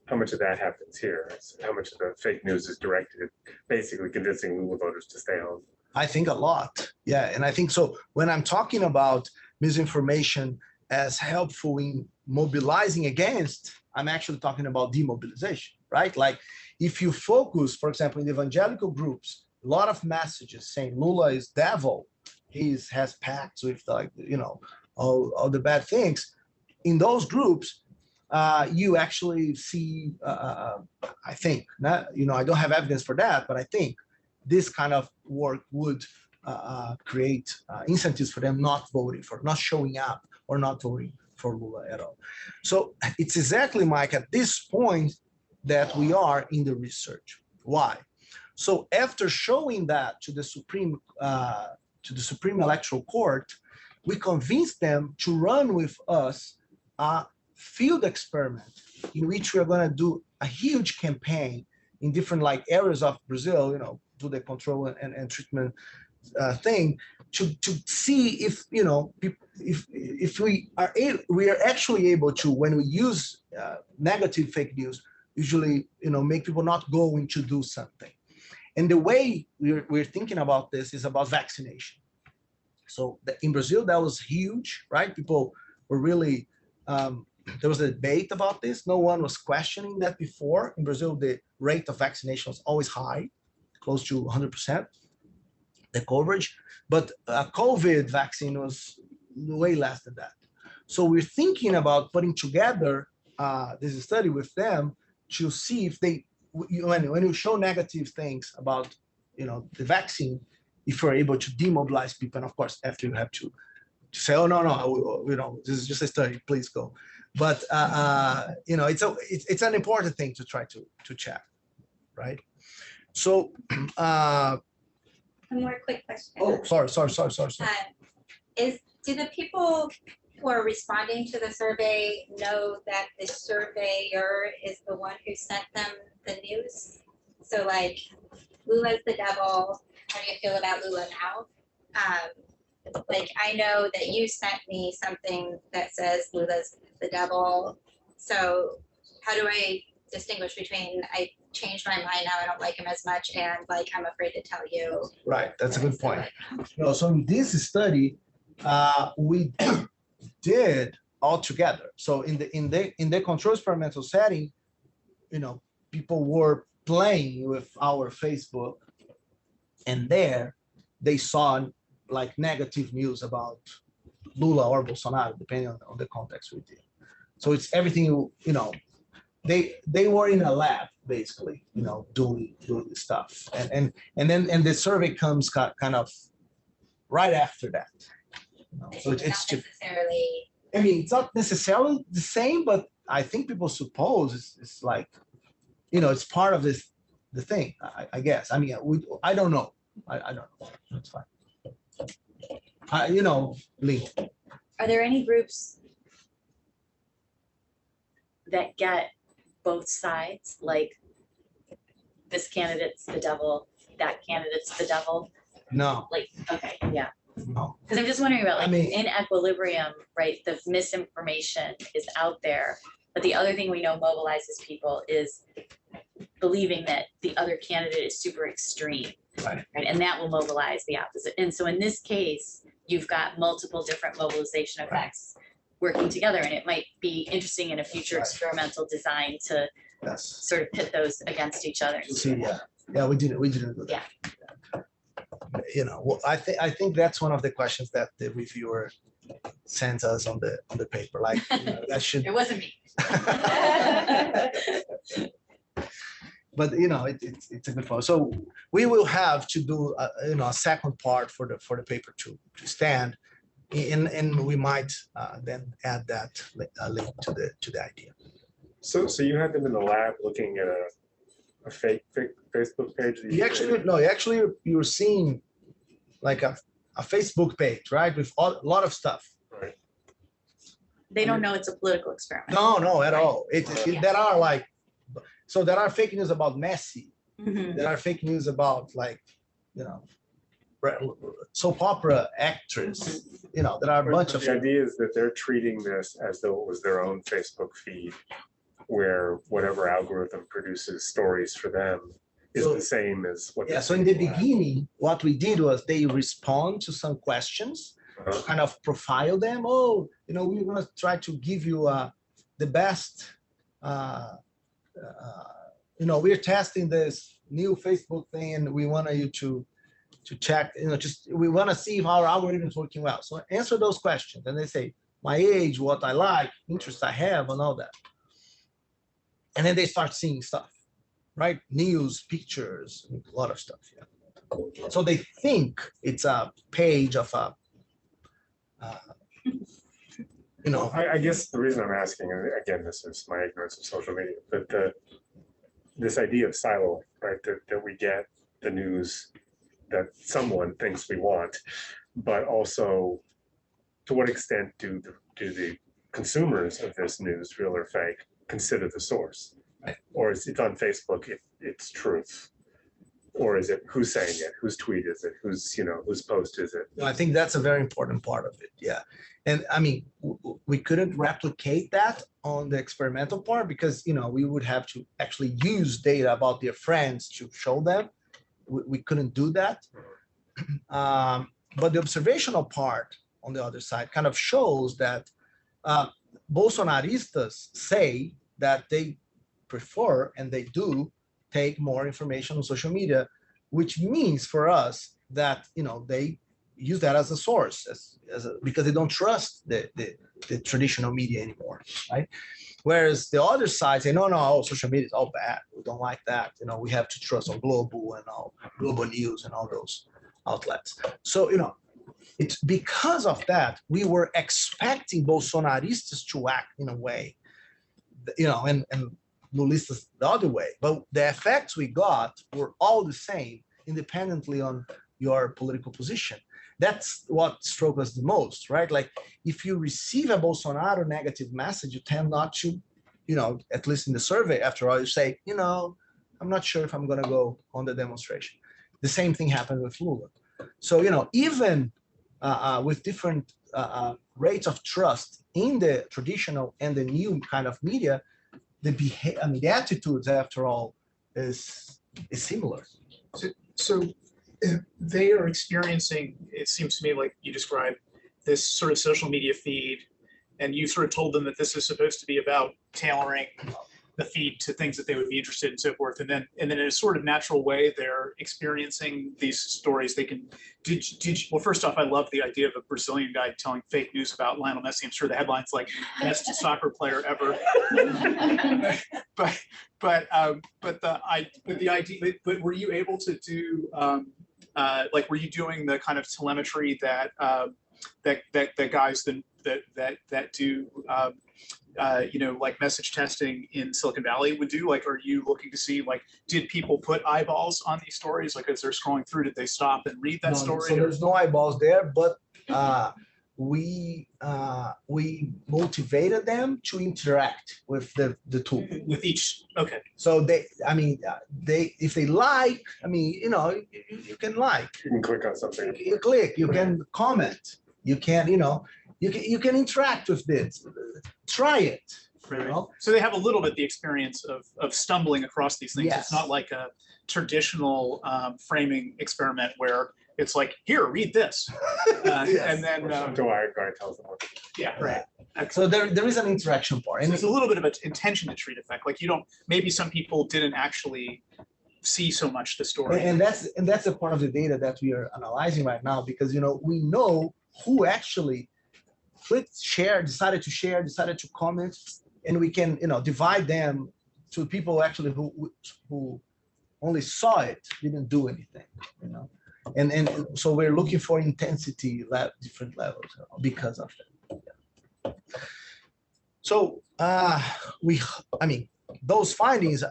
Speaker 4: How much of that happens here? How much of the fake news is directed at basically convincing Lula voters to stay home?
Speaker 3: I think a lot. Yeah. And I think so when I'm talking about misinformation as helpful in mobilizing against, I'm actually talking about demobilization, right? Like if you focus, for example, in the evangelical groups, a lot of messages saying Lula is devil, he has pacts with all the bad things. In those groups, you actually see, I think, I don't have evidence for that, but I think this kind of work would create incentives for them not showing up or not voting for Lula at all. So it's exactly, Mike, at this point that we are in the research. Why? So after showing that to the Supreme Electoral Court, we convinced them to run with us a field experiment in which we are going to do a huge campaign in different areas of Brazil, do the control and treatment thing to see if if we are actually able to, when we use negative fake news, usually make people not going to do something. And the way we're thinking about this is about vaccination. So in Brazil, that was huge, right? People were really, there was a debate about this. No one was questioning that before. In Brazil, the rate of vaccination was always high, close to 100%, the coverage. But COVID vaccine was way less than that. So we're thinking about putting together this study with them to see if they, when you show negative things about, the vaccine, if you're able to demobilize people, and of course, after you have to say, oh, no, this is just a study, please go. But, it's an important thing to try to check, right? So,
Speaker 6: One more quick question.
Speaker 3: oh, sorry.
Speaker 6: Do the people who are responding to the survey know that the surveyor is the one who sent them the news? So like, Lula's the devil. How do you feel about Lula now? Like, I know that you sent me something that says Lula's the devil. So how do I distinguish between I changed my mind, now I don't like him as much, and like, I'm afraid to tell you?
Speaker 3: Right, that's a good point. No, so in this study, we did all together. So in the control experimental setting, people were playing with our Facebook, and there they saw like negative news about Lula or Bolsonaro, depending on the context we did. So it's everything, they were in a lab basically, doing this stuff, and then the survey comes kind of right after that. So it's
Speaker 6: not necessarily.
Speaker 3: I mean, it's not necessarily the same, but I think people suppose it's like, it's part of the thing. I guess. I mean, I don't know. I don't know. That's fine. Lee.
Speaker 8: Are there any groups that get both sides? Like, this candidate's the devil, that candidate's the devil?
Speaker 3: No.
Speaker 8: Like, okay, yeah.
Speaker 3: No.
Speaker 8: Because I'm just wondering about, like,
Speaker 3: I mean,
Speaker 8: in equilibrium, right? The misinformation is out there, but the other thing we know mobilizes people is believing that the other candidate is super extreme,
Speaker 3: right?
Speaker 8: And that will mobilize the opposite. And so in this case, you've got multiple different mobilization effects working together, and it might be interesting in a future experimental design to sort of pit those against each other.
Speaker 3: See, yeah, we didn't do that. Well, I think that's one of the questions that the reviewer sends us on the paper. Like, that should.
Speaker 8: It wasn't me.
Speaker 3: But it's a good point. So we will have to do a second part for the paper to stand, and we might then add that link to the idea.
Speaker 4: So you had them in the lab looking at a fake Facebook page.
Speaker 3: You're seeing like a Facebook page, right, with a lot of stuff.
Speaker 4: Right.
Speaker 8: They don't know it's a political experiment.
Speaker 3: No, at all. There are like. So there are fake news about Messi.
Speaker 8: Mm-hmm.
Speaker 3: There are fake news about like, soap opera actress. There are a bunch of.
Speaker 4: The idea is that they're treating this as though it was their own Facebook feed, where whatever algorithm produces stories for them is the same as what.
Speaker 3: Yeah. So in the beginning, what we did was they respond to some questions, kind of profile them. Oh, we're gonna try to give you the best. We're testing this new Facebook thing, and we want you to check, we want to see if our algorithm is working well. So answer those questions, and they say my age, what I like, interests I have, and all that. And then they start seeing stuff, right? News, pictures, a lot of stuff. Yeah. So they think it's a page of a.
Speaker 4: I guess the reason I'm asking, and again, this is my ignorance of social media, but this idea of silo, right? That we get the news that someone thinks we want, but also to what extent do the consumers of this news, real or fake, consider the source? Right. Or is it on Facebook, it's truth? Or is it who's saying it? Whose tweet is it? Whose post is it?
Speaker 3: I think that's a very important part of it. Yeah. And I mean, we couldn't replicate that on the experimental part because, we would have to actually use data about their friends to show them. We couldn't do that. but the observational part on the other side kind of shows that Bolsonaristas say that they prefer and they do take more information on social media, which means for us that they use that as a source, because they don't trust the traditional media anymore, right? Whereas the other side say, no, social media is all bad. We don't like that. We have to trust on Global and all Global News and all those outlets. So, it's because of that, we were expecting Bolsonaristas to act in a way, and Lulistas the other way. But the effects we got were all the same, independently on your political position. That's what struck us the most, right? Like, if you receive a Bolsonaro negative message, you tend not to, at least in the survey, after all, you say, I'm not sure if I'm going to go on the demonstration. The same thing happened with Lula. So, even with different rates of trust in the traditional and the new kind of media, the attitudes, after all, is similar.
Speaker 5: So they are experiencing, it seems to me like you described, this sort of social media feed, and you sort of told them that this is supposed to be about tailoring the feed to things that they would be interested in and so forth. And then in a sort of natural way, they're experiencing these stories. They can, well, first off, I love the idea of a Brazilian guy telling fake news about Lionel Messi. I'm sure the headline's like, best soccer player ever. But were you able to do, were you doing the kind of telemetry that guys that do like message testing in Silicon Valley would do? Like, are you looking to see, like, did people put eyeballs on these stories? Like, as they're scrolling through, did they stop and read that story?
Speaker 3: So there's no eyeballs there, but we motivated them to interact with the tool.
Speaker 5: With each, okay.
Speaker 3: So if they like, you can like.
Speaker 4: You can click on something.
Speaker 3: You click, you can comment, you can, you can interact with this. Try it.
Speaker 5: Right. So they have a little bit the experience of stumbling across these things.
Speaker 3: Yes.
Speaker 5: It's not like a traditional framing experiment where it's like, here, read this.
Speaker 3: Yes.
Speaker 5: And then
Speaker 4: Guy tells them what to do.
Speaker 5: yeah, right.
Speaker 3: So there is an interaction part.
Speaker 5: And there's a little bit of an intention to treat effect. Like, maybe some people didn't actually see so much the story.
Speaker 3: And that's a part of the data that we are analyzing right now, because we know who actually clicked share, decided to comment, and we can divide them to people actually who only saw it, didn't do anything, and so we're looking for intensity different levels because of that. Yeah. So those findings,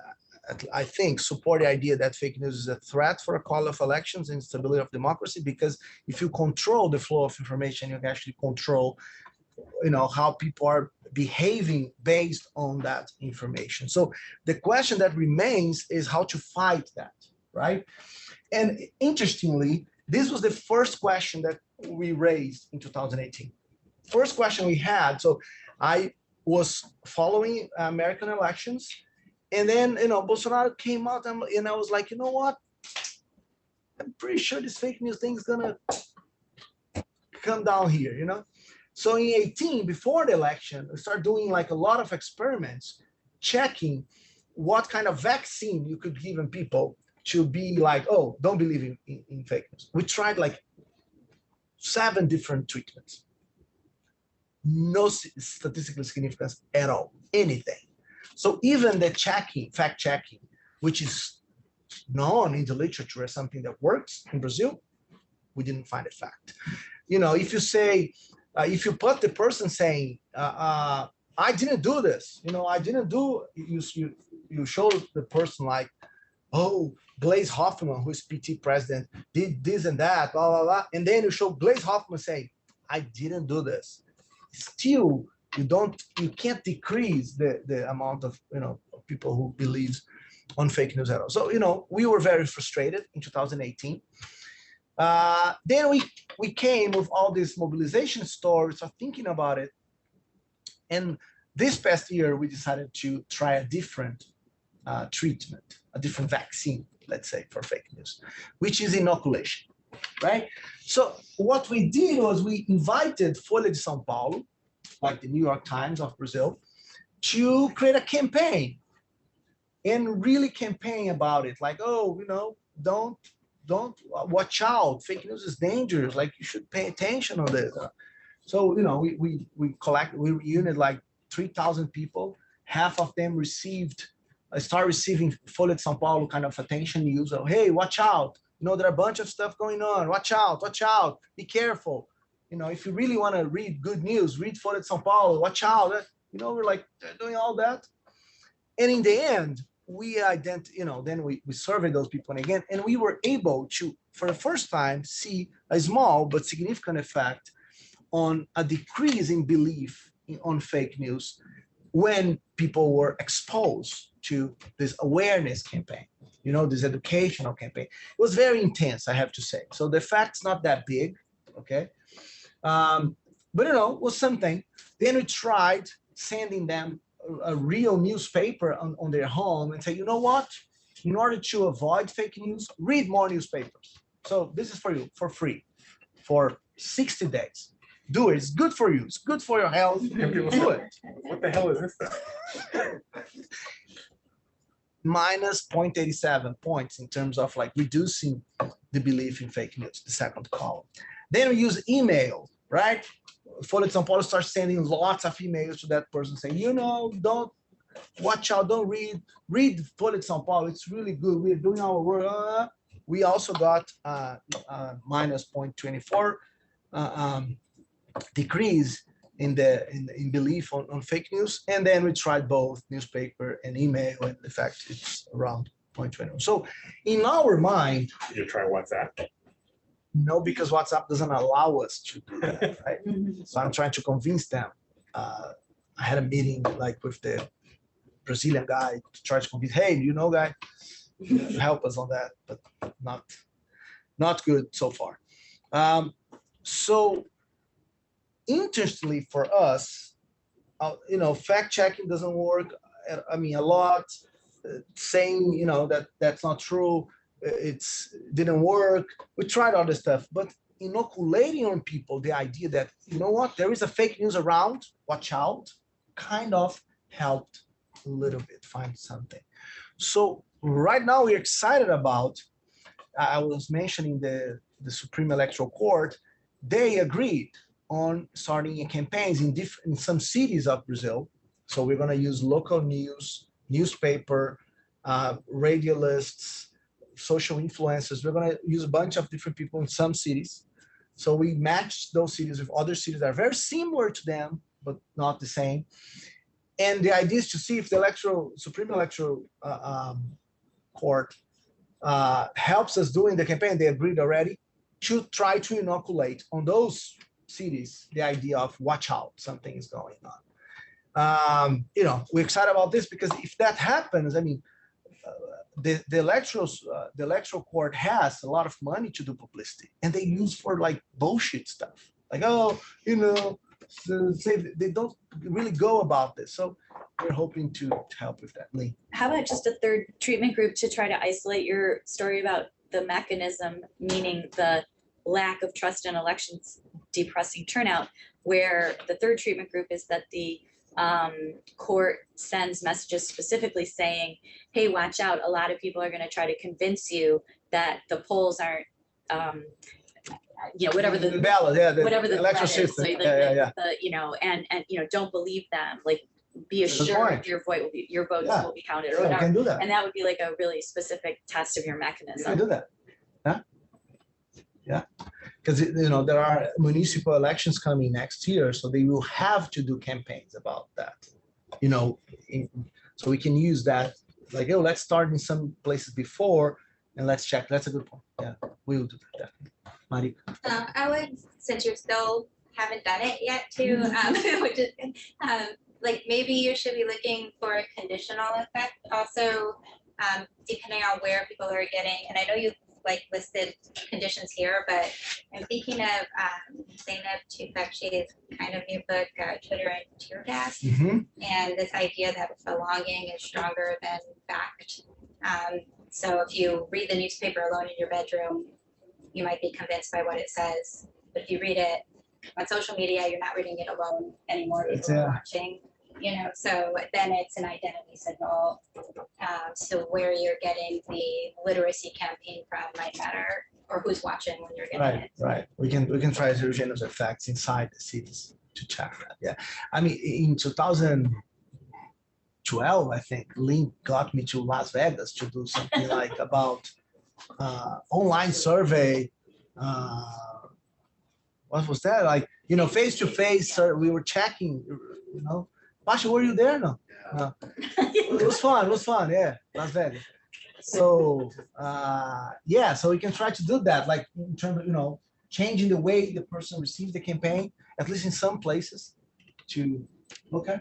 Speaker 3: I think, support the idea that fake news is a threat for a quality of elections and stability of democracy, because if you control the flow of information, you can actually control how people are behaving based on that information. So the question that remains is how to fight that, right? And interestingly, this was the first question that we raised in 2018. First question we had. So I was following American elections, and then Bolsonaro came out, and I was like, you know what? I'm pretty sure this fake news thing is gonna come down here, So in 2018, before the election, we started doing like a lot of experiments, checking what kind of vaccine you could give people to be like, oh, don't believe in fake news. We tried like 7 different treatments. No statistical significance at all, anything. So even the fact checking, which is known in the literature as something that works in Brazil, we didn't find a fact. If you say, if you put the person saying, I didn't do this, I didn't do, you show the person like, oh, Glaze Hoffman, who is PT president, did this and that, blah, blah, blah. And then you show Glaze Hoffman saying, I didn't do this. Still, you can't decrease the amount of, people who believe on fake news at all. So, we were very frustrated in 2018. Then we came with all these mobilization stories of thinking about it. And this past year, we decided to try a different treatment, a different vaccine, let's say, for fake news, which is inoculation. right? So what we did was we invited Folha de São Paulo, like the New York Times of Brazil, to create a campaign and really campaign about it. Like, oh, you know, don't watch out. Fake news is dangerous. Like, you should pay attention on this. So, you know, we reunited like 3,000 people. Half of them start receiving Folha de São Paulo kind of attention news. So, hey, watch out. You know, there are a bunch of stuff going on. Watch out. Be careful. You know, if you really want to read good news, read Folha de São Paulo. Watch out. You know, we're like doing all that. And in the end, then we surveyed those people again, and we were able to, for the first time, see a small but significant effect on a decrease in belief on fake news when people were exposed to this awareness campaign, you know, this educational campaign. It was very intense, I have to say. So the effect's not that big, okay? But, you know, it was something. Then we tried sending them a real newspaper on their home and say, you know what? In order to avoid fake news, read more newspapers. So this is for you, for free, for 60 days. Do it. It's good for you. It's good for your health. Do it.
Speaker 4: What the hell is this though?
Speaker 3: Minus 0.87 points in terms of like reducing the belief in fake news, the second column. Then we use email, right? Folha de São Paulo starts sending lots of emails to that person saying, you know, don't watch out, don't read Folha de São Paulo. It's really good. We're doing our work. We also got minus 0.24 decrease in belief on fake news. And then we tried both newspaper and email, and in fact, it's around 0.21. So in our mind,
Speaker 4: You try WhatsApp.
Speaker 3: no, because WhatsApp doesn't allow us to do that, right? So I'm trying to convince them. I had a meeting like with the Brazilian guy to try to convince, hey, you know, guy, help us on that, but not good so far. So interestingly for us, you know, fact checking doesn't work. I mean, a lot saying, you know, that's not true. It didn't work. We tried all this stuff, but inoculating on people the idea that, you know what, there is a fake news around, watch out, kind of helped a little bit find something. So right now we're excited about, I was mentioning the Supreme Electoral Court, they agreed on starting campaigns in some cities of Brazil. So we're going to use local news, newspaper, radio lists, social influencers. We're going to use a bunch of different people in some cities. So we match those cities with other cities that are very similar to them, but not the same. And the idea is to see if the Supreme Electoral Court helps us doing the campaign. They agreed already to try to inoculate on those cities the idea of watch out, something is going on. You know, we're excited about this because if that happens, I mean, the electoral court has a lot of money to do publicity, and they use for like bullshit stuff, like, oh, you know, they don't really go about this. So we're hoping to help with that. Lee,
Speaker 8: How about just a third treatment group to try to isolate your story about the mechanism, meaning the lack of trust in elections depressing turnout, where the third treatment group is that the court sends messages specifically saying, hey, watch out, a lot of people are going to try to convince you that the polls aren't, you know, whatever the
Speaker 3: ballot, yeah,
Speaker 8: whatever the
Speaker 3: electoral
Speaker 8: threat is.
Speaker 3: system,
Speaker 8: So, like,
Speaker 3: yeah.
Speaker 8: you know, and you know, don't believe them. Like, be assured your vote will be, your votes will be counted or
Speaker 3: Yeah, you
Speaker 8: whatever.
Speaker 3: can do that.
Speaker 8: And that would be like a really specific test of your
Speaker 3: You
Speaker 8: mechanism.
Speaker 3: can do that. Yeah, because you know there are municipal elections coming next year, so they will have to do campaigns about that. You know, so we can use that. Like, oh, let's start in some places before, and let's check. That's a good point. Yeah, we will do that. Marika.
Speaker 6: I would, since you still haven't done it yet too, which is, like maybe you should be looking for a conditional effect also, depending on where people are getting, and I know you like listed conditions here, but I'm thinking of Zainab Tufekci's kind of new book, Twitter and Tear Gas, and this idea that belonging is stronger than fact. So if you read the newspaper alone in your bedroom, you might be convinced by what it says, but if you read it on social media, you're not reading it alone anymore. People are watching, you know, so then it's an identity signal. So where you're getting the literacy campaign from might matter, or who's watching when you're getting it.
Speaker 3: Right. We can try heterogeneous effects inside the cities to check that. Yeah. I mean, in 2012, I think Link got me to Las Vegas to do something like about online survey. What was that? Like, you know, face to face, we were checking, you know. Pasha, were you there? No. It was fun. Yeah, Las Vegas. So, yeah, so we can try to do that, like in terms of, you know, changing the way the person receives the campaign, at least in some places to, okay.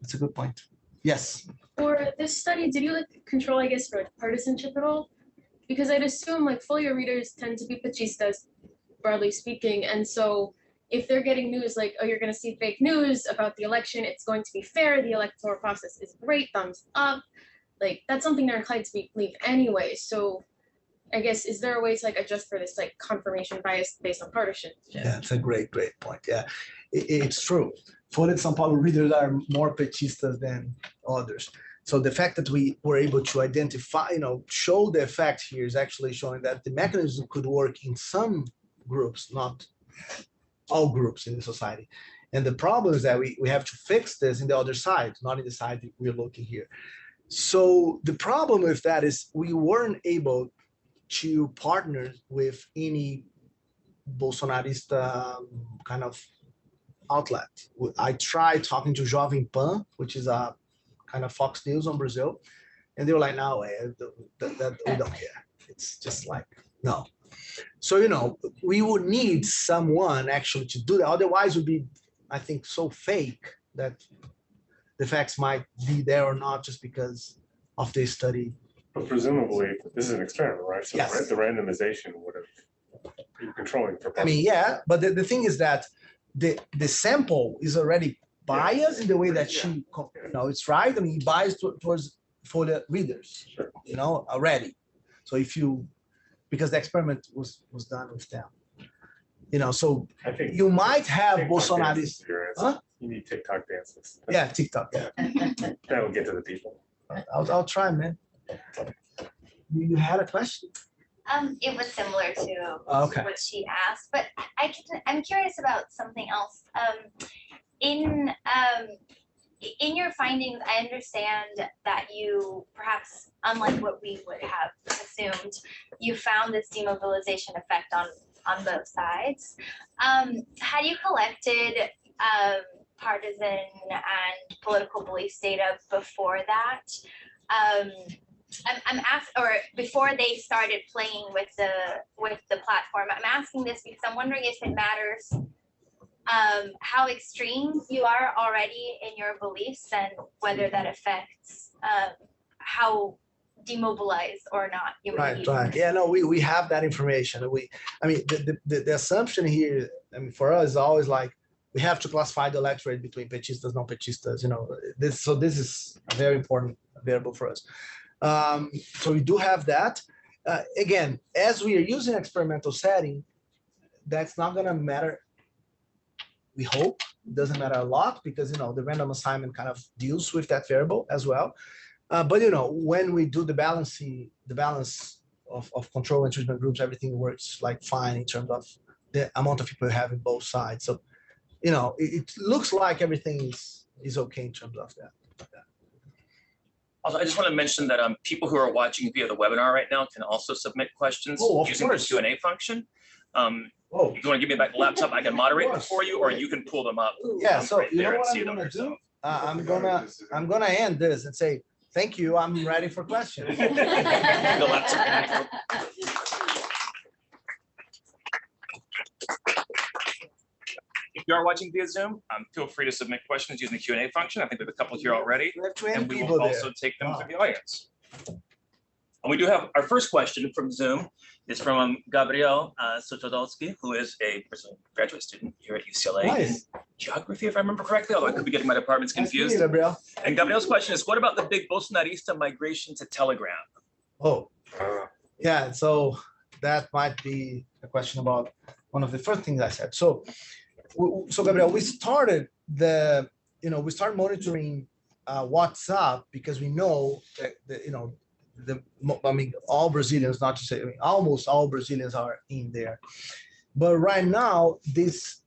Speaker 3: That's a good point. Yes.
Speaker 9: For this study, did you like control, I guess, for partisanship at all? Because I'd assume like Folio readers tend to be pachistas, broadly speaking. And so if they're getting news like, oh, you're going to see fake news about the election, it's going to be fair, the electoral process is great, thumbs up, like that's something they're inclined to believe anyway. So I guess, is there a way to like adjust for this like confirmation bias based on partisanship?
Speaker 3: Yeah, it's a great point. Yeah, it's true. Folha de São Paulo readers are more pechistas than others. So the fact that we were able to identify, you know, show the effect here is actually showing that the mechanism could work in some groups, not all groups in the society. And the problem is that we have to fix this in the other side, not in the side that we're looking here. So the problem with that is we weren't able to partner with any Bolsonarista kind of outlet. I tried talking to Jovem Pan, which is a kind of Fox News on Brazil, and they were like, no, that we don't care. It's just like, no. So, you know, we would need someone actually to do that. Otherwise, it would be, I think, so fake that the facts might be there or not just because of this study.
Speaker 4: But presumably, this is an experiment, right? So
Speaker 3: yes.
Speaker 4: The randomization would have been controlling for.
Speaker 3: I mean, yeah, but the thing is that the sample is already biased in the way that she, you know, it's right. I mean, biased towards Folha readers,
Speaker 4: Sure.
Speaker 3: You know, already. So if you, because the experiment was done with them, you know, so
Speaker 4: I think
Speaker 3: you might have
Speaker 4: TikTok
Speaker 3: Bolsonaris.
Speaker 4: Huh? You need TikTok dances.
Speaker 3: Yeah, TikTok. Yeah,
Speaker 4: That'll get to the people.
Speaker 3: I'll try, man. You had a question?
Speaker 10: It was similar to
Speaker 3: Okay.
Speaker 10: what she asked, but I'm curious about something else. In your findings, I understand that you, perhaps unlike what we would have assumed, you found this demobilization effect on both sides. Had you collected partisan and political beliefs data before that? I'm asked, or before they started playing with the platform. I'm asking this because I'm wondering if it matters how extreme you are already in your beliefs and whether that affects how demobilized or not you would be.
Speaker 3: Right. Yeah, no, we have that information. I mean, the assumption here, I mean, for us is always like, we have to classify the electorate between pechistas, non-pechistas, you know, this is a very important variable for us. So we do have that. Again, as we are using experimental setting, that's not gonna matter. We hope it doesn't matter a lot because, you know, the random assignment kind of deals with that variable as well. But, you know, when we do the balance of control and treatment groups, everything works like fine in terms of the amount of people you have in both sides. So, you know, it looks like everything is okay in terms of that.
Speaker 1: Also, I just want to mention that people who are watching via the webinar right now can also submit questions using the Q&A function. If you want to give me back the laptop, I can moderate them for you, or you can pull them up.
Speaker 3: Yeah, so
Speaker 1: right
Speaker 3: you know
Speaker 1: there
Speaker 3: what
Speaker 1: and see
Speaker 3: I'm
Speaker 1: them
Speaker 3: gonna do?
Speaker 1: yourself.
Speaker 3: I'm gonna end this and say, thank you, I'm ready for questions.
Speaker 1: The laptop. If you are watching via Zoom, feel free to submit questions using the Q&A function. I think we have a couple here already,
Speaker 3: We have 20
Speaker 1: and we
Speaker 3: people
Speaker 1: will
Speaker 3: there.
Speaker 1: also take them to the audience. And we do have our first question from Zoom. Is from Gabriel Sotodolsky, who is a graduate student here at UCLA
Speaker 3: Nice.
Speaker 1: in geography, if I remember correctly, although I could be getting my departments
Speaker 3: Nice to meet
Speaker 1: confused.
Speaker 3: you, Gabriel.
Speaker 1: And Gabriel's question is, what about the big Bolsonarista migration to Telegram?
Speaker 3: Oh, yeah, so that might be a question about one of the first things I said. So Gabriel, we started monitoring WhatsApp because we know that, all Brazilians, not to say, almost all Brazilians are in there. But right now, this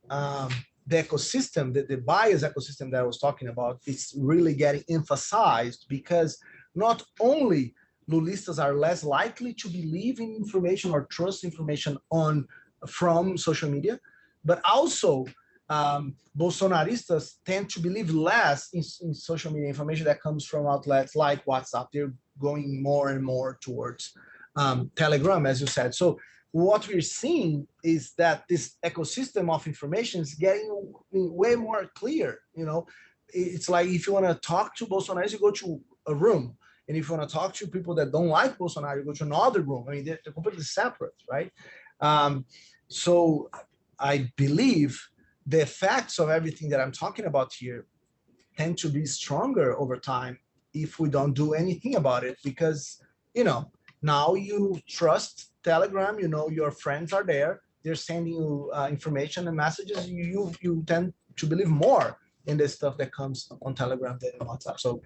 Speaker 3: the ecosystem, the bias ecosystem that I was talking about, is really getting emphasized because not only Lulistas are less likely to believe in information or trust information from social media, but also Bolsonaristas tend to believe less in social media information that comes from outlets like WhatsApp. They're going more and more towards Telegram, as you said. So what we're seeing is that this ecosystem of information is getting way more clear. It's like if you want to talk to Bolsonaro, you go to a room. And if you want to talk to people that don't like Bolsonaro, you go to another room. I mean, they're completely separate, right? So I believe the effects of everything that I'm talking about here tend to be stronger over time if we don't do anything about it, because, now you trust Telegram, your friends are there, they're sending you information and messages, you tend to believe more in the stuff that comes on Telegram than on WhatsApp. So,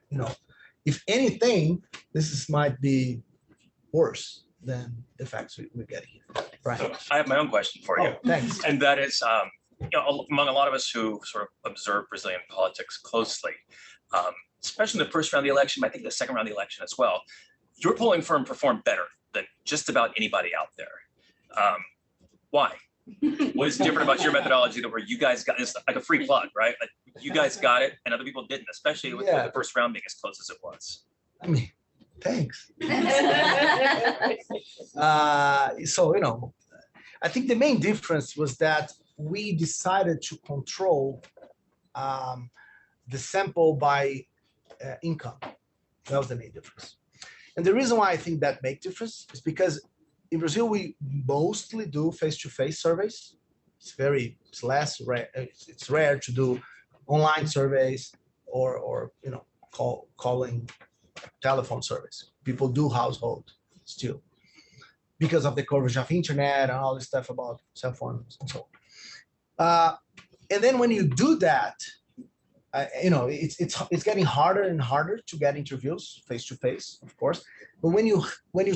Speaker 3: if anything, this might be worse than the facts we're getting. Right.
Speaker 1: So I have my own question for you.
Speaker 3: Oh, thanks.
Speaker 1: And that is, among a lot of us who sort of observe Brazilian politics closely, especially in the first round of the election, but I think the second round of the election as well, your polling firm performed better than just about anybody out there. Why? What is different about your methodology that where you guys got this, like a free plug, right? Like you guys got it and other people didn't, especially with the first round being as close as it was.
Speaker 3: I mean, thanks. I think the main difference was that we decided to control the sample by income. That was the main difference. And the reason why I think that makes difference is because in Brazil, we mostly do face-to-face surveys. It's less rare. It's rare to do online surveys or calling telephone surveys. People do household still because of the coverage of internet and all this stuff about cell phones and so on. And then when you do that, it's getting harder and harder to get interviews face to face, of course. But when you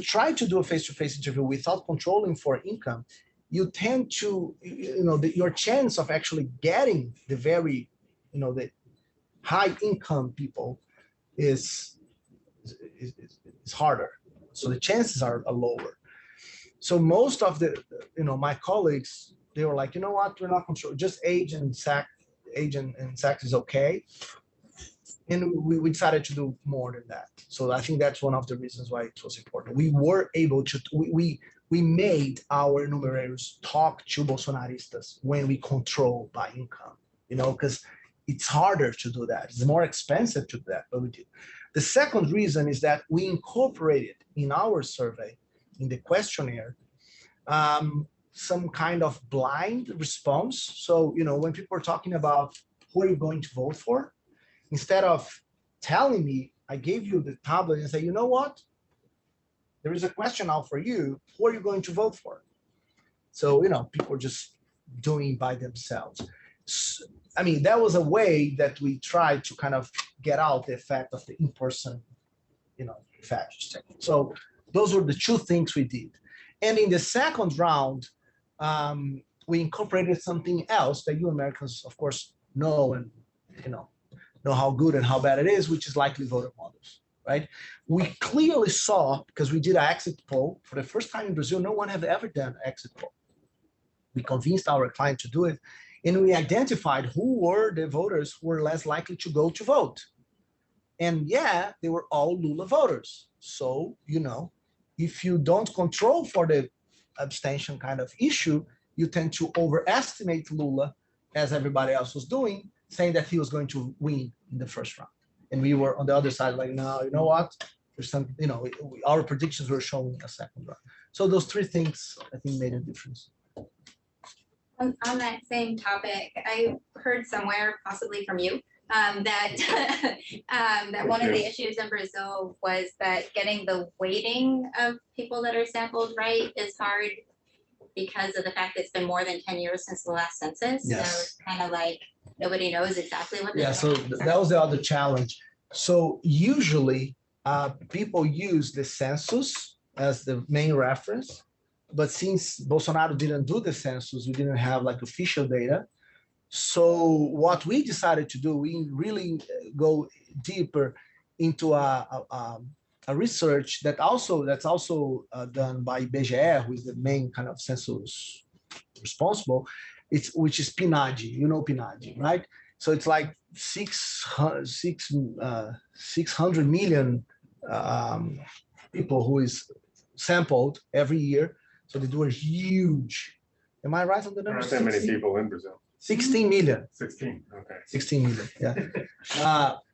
Speaker 3: try to do a face to face interview without controlling for income, you tend to your chance of actually getting the very the high income people is harder. So the chances are lower. So most of the my colleagues, they were like, what, we're not control, just age and sex is okay. And we decided to do more than that. So I think that's one of the reasons why it was important. We were able to, we made our enumerators talk to Bolsonaristas when we control by income, because it's harder to do that. It's more expensive to do that, but we did. The second reason is that we incorporated in our survey, in the questionnaire, some kind of blind response. So, when people are talking about who are you going to vote for, instead of telling me, I gave you the tablet and say, you know what? There is a question out for you. Who are you going to vote for? So, people are just doing by themselves. I mean, that was a way that we tried to kind of get out the effect of the in-person, effect. So those were the two things we did. And in the second round, we incorporated something else that you Americans, of course, know and know how good and how bad it is, which is likely voter models, right? We clearly saw, because we did an exit poll for the first time in Brazil, no one had ever done an exit poll. We convinced our client to do it, and we identified who were the voters who were less likely to go to vote. And they were all Lula voters. So, if you don't control for the abstention kind of issue, you tend to overestimate Lula, as everybody else was doing, saying that he was going to win in the first round. And we were on the other side, like, no, you know what? There's some, our predictions were showing a second round. So those three things, I think, made a difference.
Speaker 6: On that same topic, I heard somewhere, possibly from you, that that one of the issues in Brazil was that getting the weighting of people that are sampled right is hard because of the fact that it's been more than 10 years since the last census. So
Speaker 3: Yes.
Speaker 6: it's kind of like nobody knows exactly what.
Speaker 3: Yeah, so that was the other challenge. So usually people use the census as the main reference, but since Bolsonaro didn't do the census, we didn't have like official data. So what we decided to do, we really go deeper into a research that's also done by IBGE, who is the main kind of census responsible, which is PNAD. You know PNAD, right? So it's like 600 million people who is sampled every year. So they do a huge. Am I right on the number?
Speaker 4: There aren't that many people in Brazil.
Speaker 3: 16 million.
Speaker 4: 16, okay.
Speaker 3: 16 million, yeah.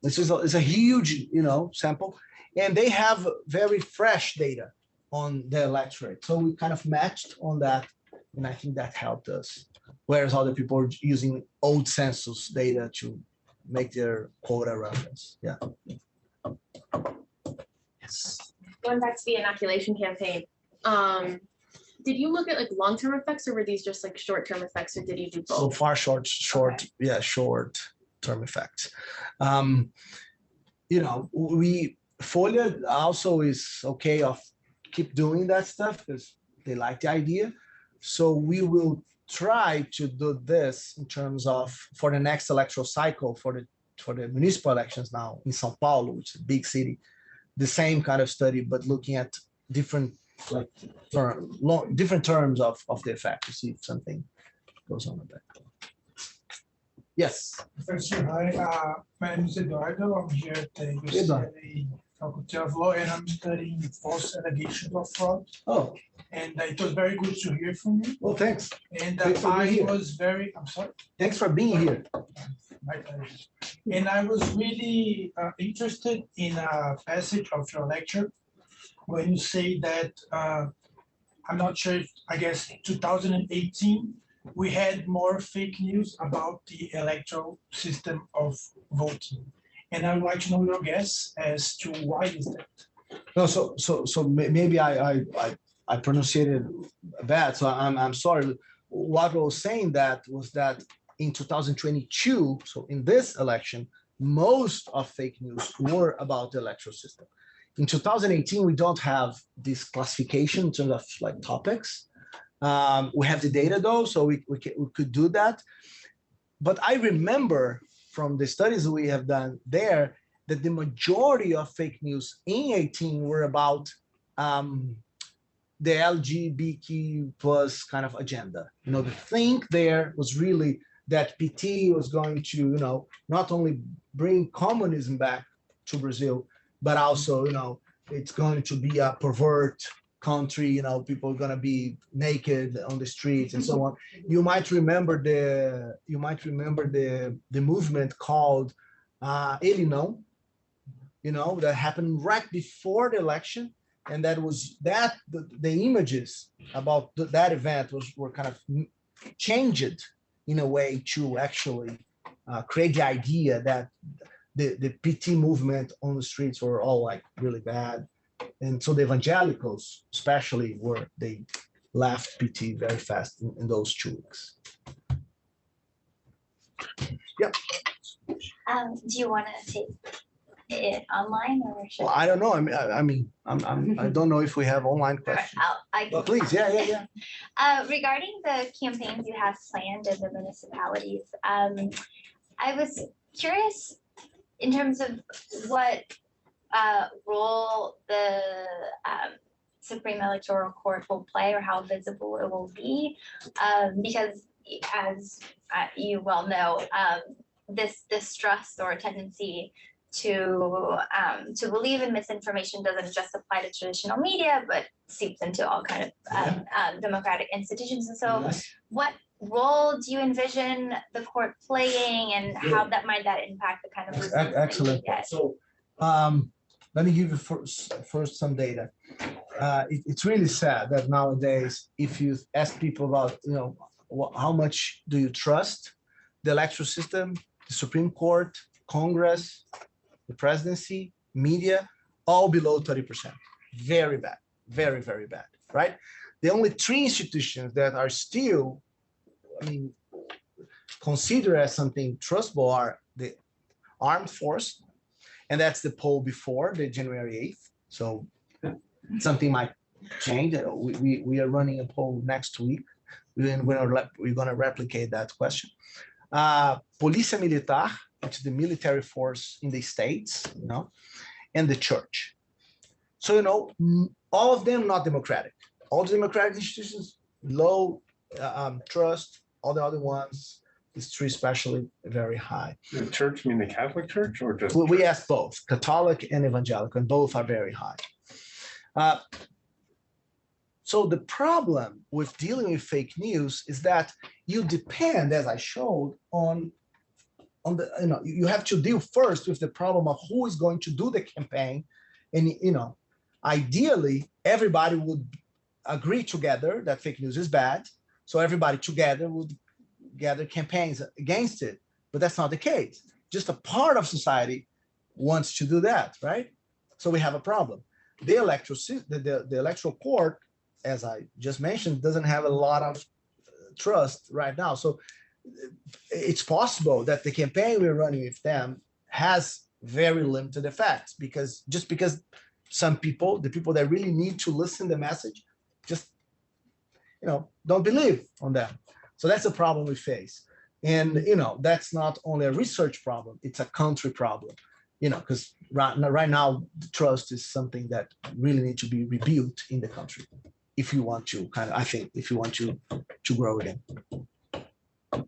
Speaker 3: It's a huge, sample, and they have very fresh data on the electorate. So we kind of matched on that, and I think that helped us. Whereas other people are using old census data to make their quota reference. Yeah. Yes.
Speaker 9: Going back to the inoculation campaign, did you look at like long-term effects, or were these just like short-term effects, or did you do both?
Speaker 3: So far, short-term effects. Folha also is okay of keep doing that stuff because they like the idea. So we will try to do this in terms of for the next electoral cycle for the municipal elections now in São Paulo, which is a big city, the same kind of study, but looking at different different terms of the effect to see if something goes on with that. Yes.
Speaker 11: Professor, hi. My name is Eduardo. I'm here at the UCLA Faculty of Law, and I'm studying false allegations of fraud.
Speaker 3: Oh.
Speaker 11: And it was very good to hear from you.
Speaker 3: Well, thanks.
Speaker 11: And
Speaker 3: I'm
Speaker 11: sorry.
Speaker 3: Thanks for being here.
Speaker 11: My pleasure. And I was really interested in a passage of your lecture when you say that, I'm not sure if, I guess, 2018, we had more fake news about the electoral system of voting. And I would like to know your guess as to why is that?
Speaker 3: No, so maybe I pronounced it bad, so I'm sorry. What I was saying that was that in 2022, so in this election, most of fake news were about the electoral system. In 2018, we don't have this classification in terms of like topics. We have the data though, so we could do that. But I remember from the studies we have done there that the majority of fake news in 18 were about the LGBTQ plus kind of agenda. The thing there was really that PT was going to, not only bring communism back to Brazil, but also, it's going to be a pervert country, people are going to be naked on the streets and so on. You might remember the movement called Ele Não, that happened right before the election. And that was the images about that event were kind of changed in a way to actually create the idea that the PT movement on the streets were all like really bad. And so the evangelicals especially they left PT very fast in those 2 weeks. Yep.
Speaker 10: Do you want to take it online or should
Speaker 3: Well, I don't know. I don't know if we have online
Speaker 10: All right,
Speaker 3: questions.
Speaker 10: I'll
Speaker 3: Please, yeah.
Speaker 10: Regarding the campaigns you have planned in the municipalities, I was curious in terms of what role the Supreme Electoral Court will play or how visible it will be, because as you well know, this distrust or tendency to believe in misinformation doesn't just apply to traditional media, but seeps into all kind of democratic institutions. And so what role do you envision the court playing, and how that might impact the kind of results that you
Speaker 3: Excellent.
Speaker 10: get?
Speaker 3: So let me give you first some data. It's really sad that nowadays, if you ask people about, how much do you trust the electoral system, the Supreme Court, Congress, the presidency, media, all below 30%. Very bad, very, very bad, right? The only three institutions that are still, I mean, considered as something trustable are the armed force, and that's the poll before the January 8th. So something might change. We are running a poll next week. We're going to replicate that question. Polícia Militar, which is the military force in the states, you know, and the church. So, you know, all of them not democratic. All the democratic institutions, low trust. All the other ones, these three especially, very high.
Speaker 4: The church, mean the Catholic Church, or just?
Speaker 3: Well, we asked both, Catholic and evangelical, and both are very high. So the problem with dealing with fake news is that you depend, as I showed, on the, you know, you have to deal first with the problem of who is going to do the campaign. And, you know, ideally, everybody would agree together that fake news is bad. So everybody together would gather campaigns against it. But that's not the case. Just a part of society wants to do that, right? So we have a problem. The electoral court, as I just mentioned, doesn't have a lot of trust right now. So it's possible that the campaign we're running with them has very limited effects because some people, the people that really need to listen to the message, just, you know, don't believe on them. So that's a problem we face. And, you know, that's not only a research problem, it's a country problem, you know, because right now, the trust is something that really needs to be rebuilt in the country. If you want to if you want to grow again.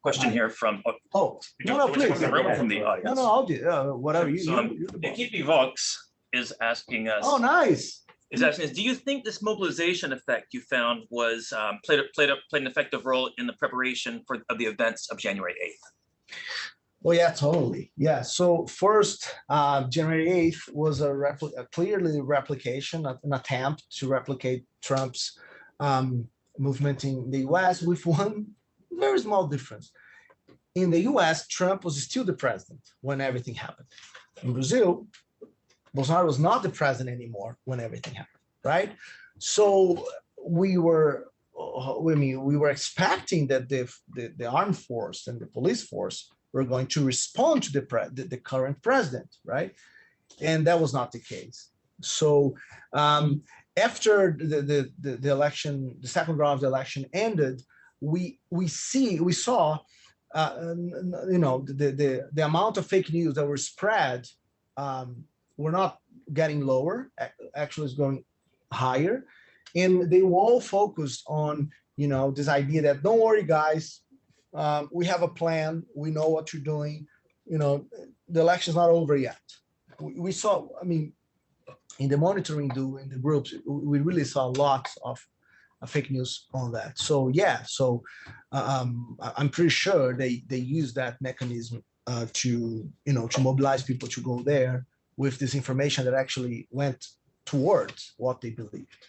Speaker 1: Question here from.
Speaker 3: Oh, no, please.
Speaker 1: From the audience.
Speaker 3: No, I'll do whatever.
Speaker 1: So, Equipe Vox is asking us.
Speaker 3: Oh, nice.
Speaker 1: Is asking us, do you think this mobilization effect you found was played an effective role in the preparation of the events of January 8th?
Speaker 3: Well, yeah, totally. Yeah. So first, January 8th was clearly a replication, an attempt to replicate Trump's movement in the US with one very small difference. In the US, Trump was still the president when everything happened. In Brazil, Bolsonaro was not the president anymore when everything happened, right? So we were expecting that the armed force and the police force were going to respond to the current president, right? And that was not the case. So after the election, the second round of the election ended, we saw you know, the amount of fake news that were spread were not getting lower, actually it's going higher. And they were all focused on, you know, this idea that don't worry, guys, we have a plan, we know what you're doing, you know, the election's not over yet. We saw, I mean, in the monitoring in the groups, we really saw lots of fake news on that. So yeah, so I'm pretty sure they use that mechanism to, you know, to mobilize people to go there with this information that actually went towards what they believed.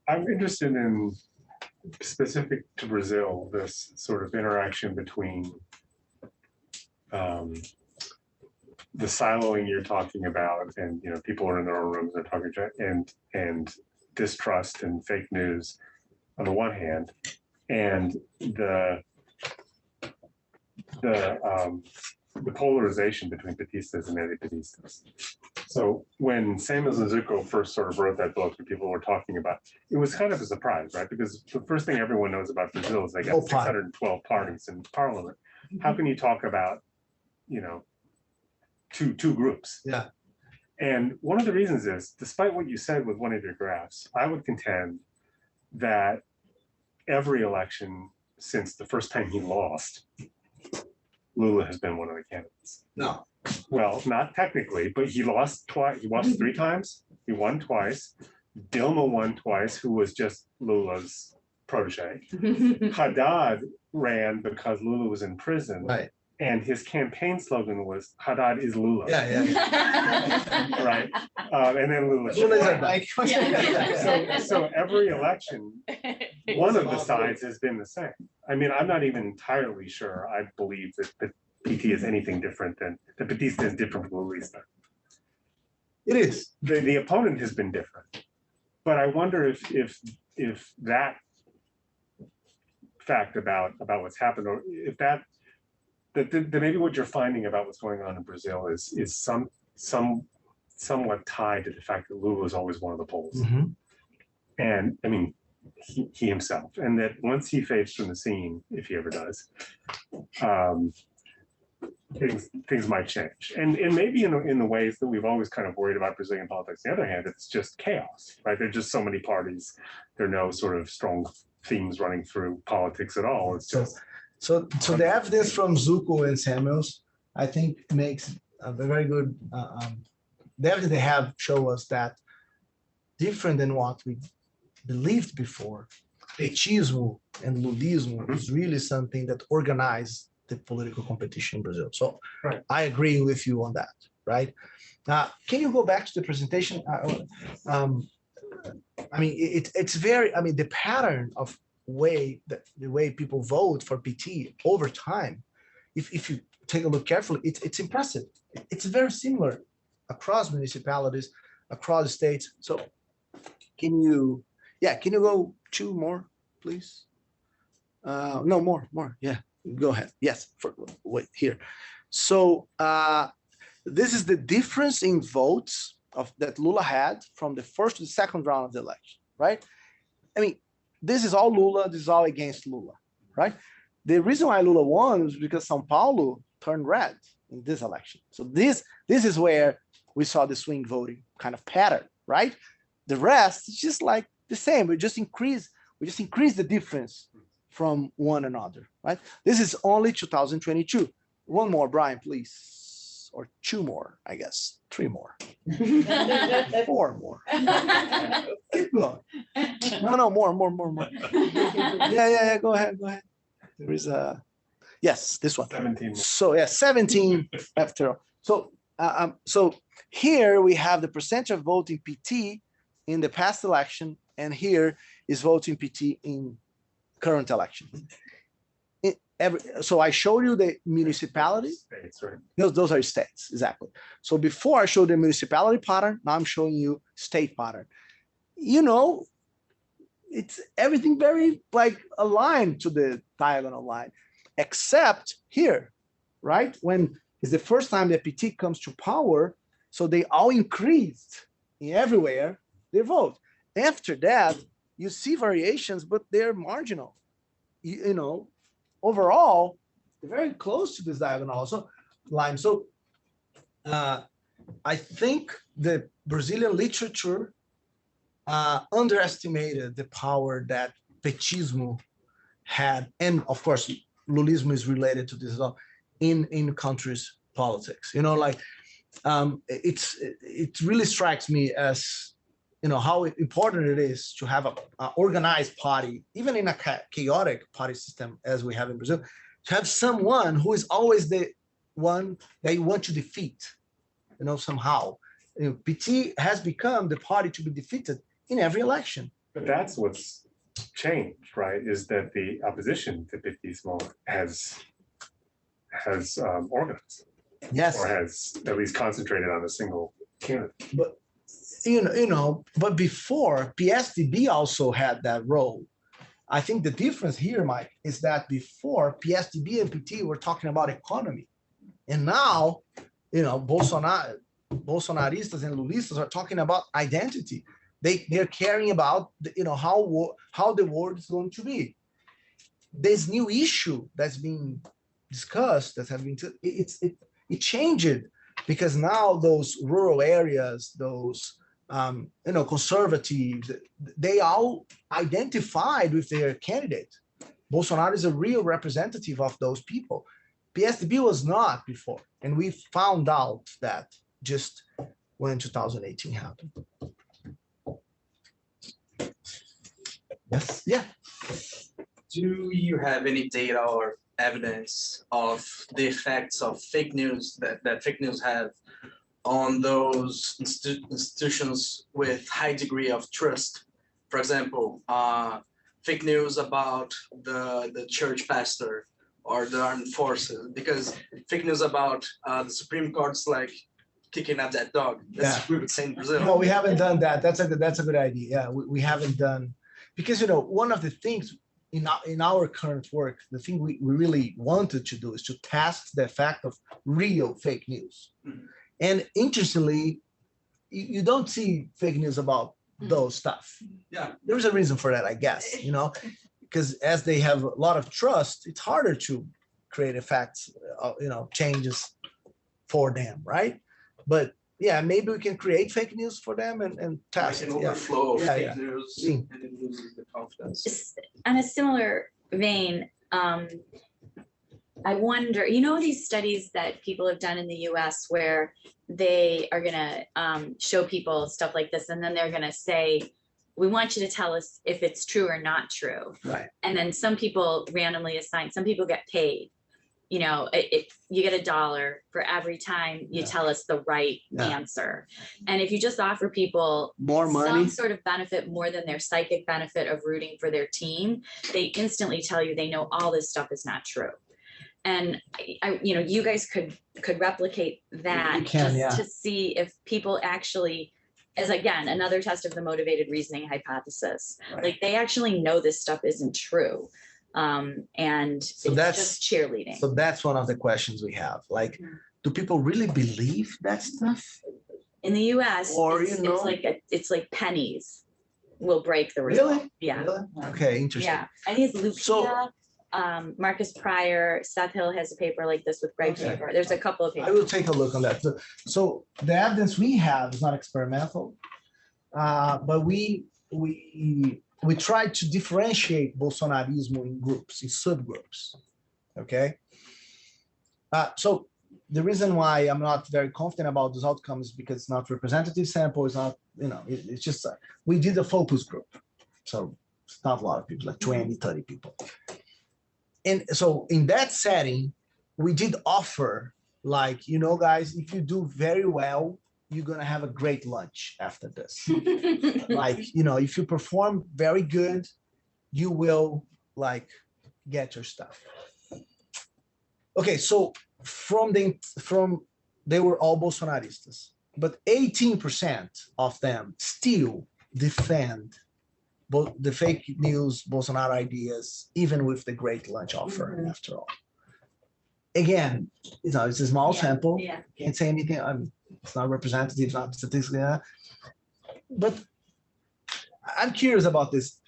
Speaker 4: I'm interested in, specific to Brazil, this sort of interaction between the siloing you're talking about, and, you know, people are in their own rooms, they're talking, and distrust and fake news on the one hand, and the polarization between Petistas and anti-Petistas. So when Samuel Zazuko first sort of wrote that book and people were talking about, it was kind of a surprise, right? Because the first thing everyone knows about Brazil is they got 612 parties in parliament. How can you talk about, you know, two groups?
Speaker 3: Yeah.
Speaker 4: And one of the reasons is, despite what you said with one of your graphs, I would contend that every election since the first time he lost, Lula has been one of the candidates.
Speaker 3: No.
Speaker 4: Well, not technically, but he lost twice. He lost 3 times. He won twice. Dilma won twice, who was just Lula's protege. Haddad ran because Lula was in prison.
Speaker 3: Right.
Speaker 4: And his campaign slogan was Haddad is Lula.
Speaker 3: Yeah.
Speaker 4: Right. And then Lula.
Speaker 3: Lula is our
Speaker 5: Like,
Speaker 4: So every election, one of the sides has been the same. I mean, I'm not even entirely sure I believe that the PT is anything different than, the Petista is different from Lulista.
Speaker 3: It is.
Speaker 4: The opponent has been different. But I wonder if that fact about what's happened, or if that maybe what you're finding about what's going on in Brazil is somewhat tied to the fact that Lula is always one of the polls.
Speaker 3: Mm-hmm.
Speaker 4: And I mean, he himself, and that once he fades from the scene, if he ever does, things might change. And maybe in the ways that we've always kind of worried about Brazilian politics. On the other hand, it's just chaos, right? There are just so many parties. There are no sort of strong themes running through politics at all. It's just
Speaker 3: so the evidence from Zuko and Samuels, I think, makes a very good. The evidence they have show us that different than what we believed before, petismo and Lulismo is really something that organized the political competition in Brazil. So
Speaker 4: right.
Speaker 3: I agree with you on that, right? Can you go back to the presentation? I mean, it's very, I mean, the pattern of the way people vote for PT over time, if you take a look carefully, it's impressive. It's very similar across municipalities, across states. So can you go 2 more, please? No, more, yeah, go ahead. Yes, wait, here. So this is the difference in votes that Lula had from the first to the second round of the election, right? I mean, this is all Lula, this is all against Lula, right? The reason why Lula won was because São Paulo turned red in this election. So this is where we saw the swing voting kind of pattern, right? The rest is just like the same. We just increase the difference from one another, right? This is only 2022. One more, Brian, please. Or 2 more, I guess. 3 more. 4 more. Keep going. No, more. Yeah, go ahead. There is a, yes, this one.
Speaker 4: 17.
Speaker 3: So yeah, 17 after all. So here we have the percentage of voting PT in the past election, and here is voting PT in current election. So I showed you the municipality.
Speaker 4: States, right?
Speaker 3: Those are states, exactly. So before I showed the municipality pattern, now I'm showing you state pattern. You know, it's everything very like aligned to the diagonal line, except here, right? When it's the first time that PT comes to power, so they all increased in everywhere their vote. After that, you see variations, but they're marginal. You know, overall, they're very close to this diagonal line. So I think the Brazilian literature underestimated the power that petismo had, and of course, Lulismo is related to this as well, in countries' politics. You know, like it really strikes me as, you know, how important it is to have a organized party, even in a chaotic party system as we have in Brazil, to have someone who is always the one that you want to defeat, you know, somehow. You know, PT has become the party to be defeated in every election.
Speaker 4: But that's what's changed, right? Is that the opposition to petismo has organized,
Speaker 3: Yes,
Speaker 4: or has at least concentrated on a single candidate.
Speaker 3: but but before, PSDB also had that role. I think the difference here, Mike, is that before PSDB and PT were talking about economy, and now, you know, Bolsonaristas and Lulistas are talking about identity. They're caring about how the world is going to be. This new issue that's being discussed, it changed, because now those rural areas, those conservatives, they all identified with their candidate. Bolsonaro is a real representative of those people. PSDB was not before, and we found out that just when 2018 happened. Yes, yeah.
Speaker 12: Do you have any data or evidence of the effects of fake news that fake news have on those institutions with high degree of trust. For example, fake news about the church pastor or the armed forces, because fake news about the Supreme Court's like kicking out that dog. That's we would say in Brazil.
Speaker 3: No, we haven't done that. That's a good idea. Yeah, we haven't done, because one of the things in our current work, the thing we really wanted to do is to test the effect of real fake news. Mm-hmm. And interestingly, you don't see fake news about those stuff.
Speaker 12: Yeah,
Speaker 3: there's a reason for that, I guess. Because as they have a lot of trust, it's harder to create effects, changes for them, right? But yeah, maybe we can create fake news for them and test.
Speaker 12: Like an overflow of fake news,
Speaker 3: and
Speaker 12: it loses the confidence.
Speaker 8: On a similar vein, I wonder, these studies that people have done in the US where they are gonna show people stuff like this, and then they're gonna say, we want you to tell us if it's true or not true.
Speaker 3: Right.
Speaker 8: And then some people randomly assign, some people get paid. You get $1 for every time you tell us the right answer. And if you just offer people
Speaker 3: more money,
Speaker 8: some sort of benefit more than their psychic benefit of rooting for their team, they instantly tell you they know all this stuff is not true. And you guys could replicate that to see if people actually, as again, another test of the motivated reasoning hypothesis, like they actually know this stuff isn't true. And so it's just cheerleading.
Speaker 3: So that's one of the questions we have. Like, do people really believe that stuff?
Speaker 8: In the US,
Speaker 3: or
Speaker 8: it's like pennies will break the result.
Speaker 3: Really?
Speaker 8: Yeah.
Speaker 3: Really? Okay, interesting.
Speaker 8: Yeah. I think it's Lucia. Marcus Pryor, Seth Hill has a paper like this with Greg Shaver. There's a couple of papers.
Speaker 3: I will take a look on that. So the evidence we have is not experimental, but we tried to differentiate Bolsonarismo in groups, in subgroups. Okay. So the reason why I'm not very confident about those outcomes is because it's not representative sample. It's not, it's just we did a focus group, so it's not a lot of people, like 20, 30 people. And so in that setting, we did offer, like, guys, if you do very well, you're going to have a great lunch after this. Like, if you perform very good, you will get your stuff. Okay, so they were all Bolsonaristas, but 18% of them still defend the fake news, Bolsonaro ideas, even with the great lunch offer, after all. Again, it's a small sample.
Speaker 8: Yeah.
Speaker 3: Can't say anything. It's not representative, not statistically. But I'm curious about this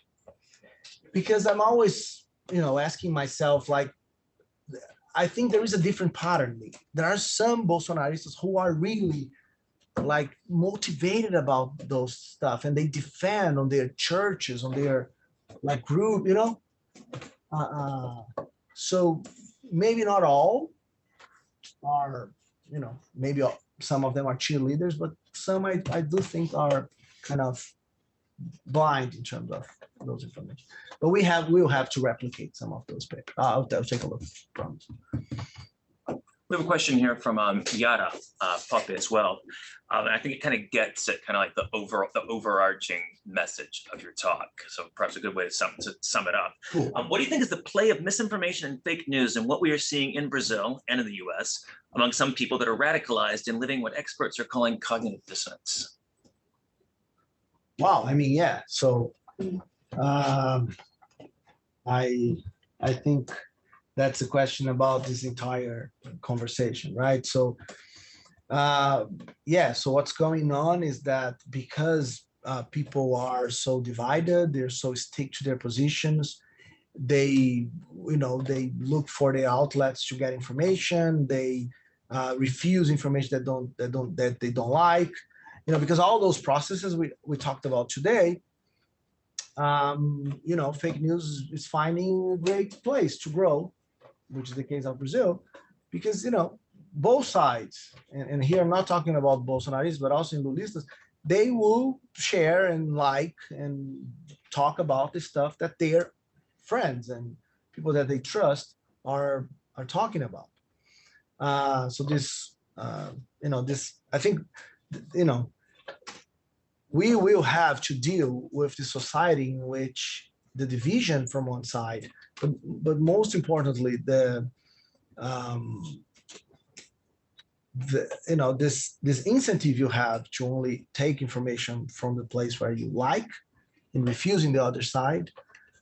Speaker 3: because I'm always, asking myself, I think there is a different pattern. There are some Bolsonaristas who are really motivated about those stuff, and they defend on their churches, on their group, so maybe not all are, maybe some of them are cheerleaders, but some I do think are kind of blind in terms of those information. But we'll have to replicate some of those papers. I'll take a look. Promise.
Speaker 1: We have a question here from Yara Poppe as well. And I think it kind of gets at kind of like the overarching message of your talk. So perhaps a good way to sum it up.
Speaker 3: Cool.
Speaker 1: What do you think is the play of misinformation and fake news and what we are seeing in Brazil and in the US among some people that are radicalized and living what experts are calling cognitive dissonance?
Speaker 3: Wow, yeah. So I think that's a question about this entire conversation, right? So so what's going on is that because people are so divided, they're so stick to their positions, they look for the outlets to get information, they refuse information that they don't like, because all those processes we talked about today, fake news is finding a great place to grow, which is the case of Brazil, because, both sides, and here I'm not talking about Bolsonaristas, but also in Lulistas, they will share and talk about the stuff that their friends and people that they trust are talking about. So this, this, I think, we will have to deal with the society in which the division from one side, but most importantly, this incentive you have to only take information from the place where you like and refusing the other side,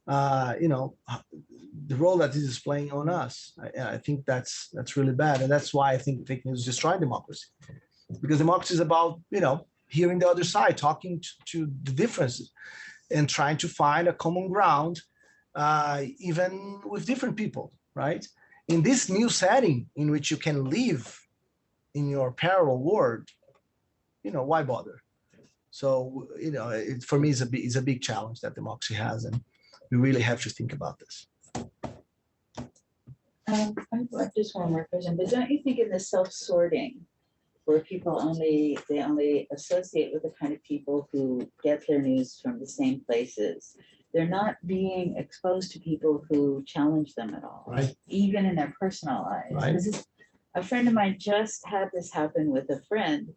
Speaker 3: the role that this is playing on us. I think that's really bad. And that's why I think fake news destroy democracy, because democracy is about, hearing the other side, talking to the differences and trying to find a common ground, even with different people, right? In this new setting in which you can live in your parallel world, why bother? So, for me, it's a big challenge that democracy has, and we really have to think about this.
Speaker 13: I've got just one more question, but don't you think in the self-sorting, where people only associate with the kind of people who get their news from the same places, they're not being exposed to people who challenge them at all,
Speaker 3: right?
Speaker 13: Even in their personal lives.
Speaker 3: Right.
Speaker 13: A friend of mine just had this happen with a friend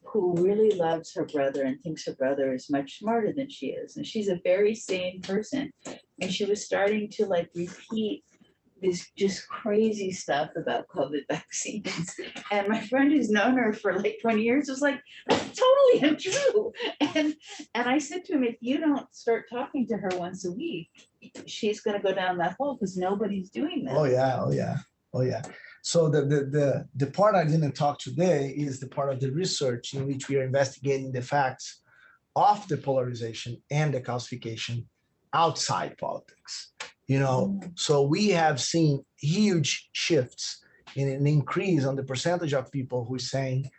Speaker 13: who really loves her brother and thinks her brother is much smarter than she is. And she's a very sane person. And she was starting to repeat this just crazy stuff about COVID vaccines. And my friend who's known her for 20 years was like, that's totally untrue. And I said to him, if you don't start talking to her once a week, she's going to go down that hole because nobody's doing that.
Speaker 3: Oh yeah. So the part I didn't talk today is the part of the research in which we are investigating the facts of the polarization and the calcification outside politics. So we have seen huge shifts in an increase on the percentage of people who are saying,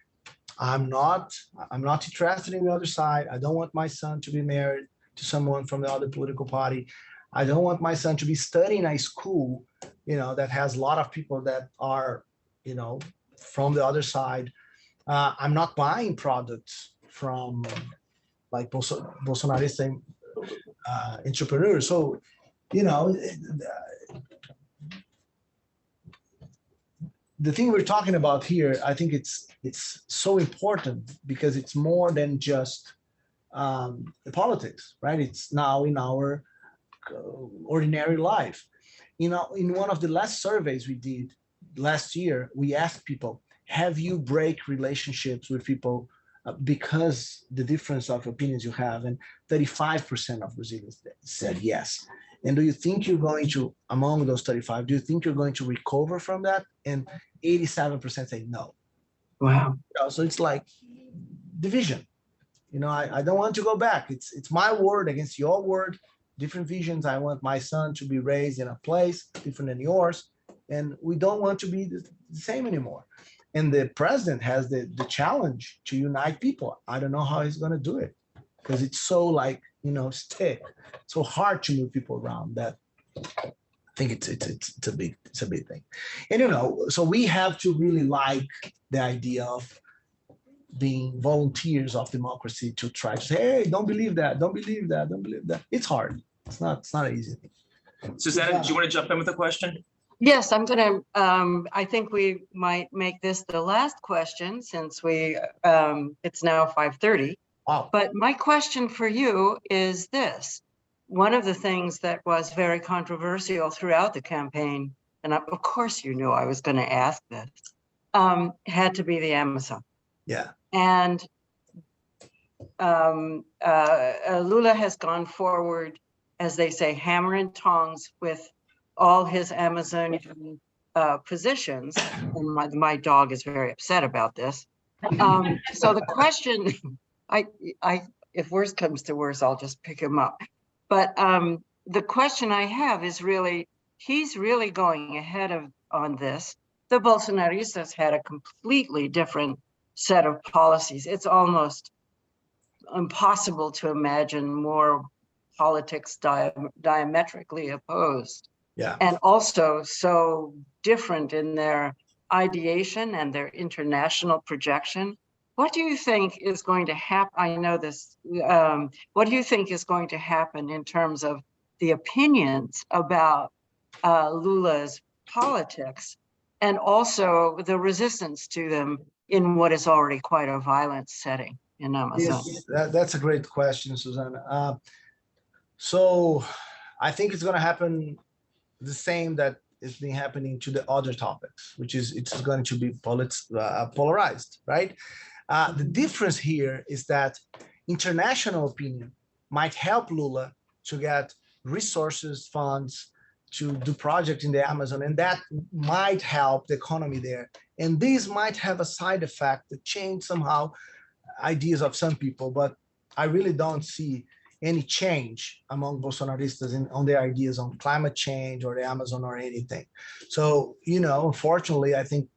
Speaker 3: I'm not interested in the other side. I don't want my son to be married to someone from the other political party. I don't want my son to be studying a school, that has a lot of people that are, from the other side. I'm not buying products from Bolsonarist entrepreneurs. So, the thing we're talking about here, I think it's so important because it's more than just the politics, right? It's now in our ordinary life. In one of the last surveys we did last year, we asked people, have you break relationships with people because the difference of opinions you have? And 35% of Brazilians said yes. And do you think you're going to, among those 35, do you think you're going to recover from that? And 87% say no.
Speaker 2: Wow.
Speaker 3: So it's like division. I don't want to go back. It's my word against your word, different visions. I want my son to be raised in a place different than yours. And we don't want to be the same anymore. And the president has the challenge to unite people. I don't know how he's going to do it because it's so stick, so hard to move people around that I think it's a big thing. And, so we have to really like the idea of being volunteers of democracy to try to say, hey, don't believe that. Don't believe that. Don't believe that. It's hard. It's not an easy thing.
Speaker 1: Susanna, do you want to jump in with a question?
Speaker 2: Yes, I'm going to, I think we might make this the last question since it's now 5:30.
Speaker 3: Wow.
Speaker 2: But my question for you is this. One of the things that was very controversial throughout the campaign, and of course you knew I was going to ask this, had to be the Amazon.
Speaker 3: Yeah.
Speaker 2: And Lula has gone forward, as they say, hammer and tongs with all his Amazonian positions. And my dog is very upset about this. So the question, if worse comes to worse, I'll just pick him up. But the question I have is really, he's really going ahead on this. The Bolsonaristas had a completely different set of policies. It's almost impossible to imagine more politics diametrically opposed.
Speaker 3: Yeah.
Speaker 2: And also so different in their ideation and their international projection. What do you think is going to happen? I know this. What do you think is going to happen in terms of the opinions about Lula's politics and also the resistance to them in what is already quite a violent setting in Amazon?
Speaker 3: Yes, that's a great question, Susanna. So I think it's going to happen the same that has been happening to the other topics, which is it's going to be polarized, right? The difference here is that international opinion might help Lula to get resources, funds to do projects in the Amazon, and that might help the economy there. And this might have a side effect that change somehow ideas of some people, but I really don't see any change among Bolsonaristas on their ideas on climate change or the Amazon or anything. So, unfortunately, I think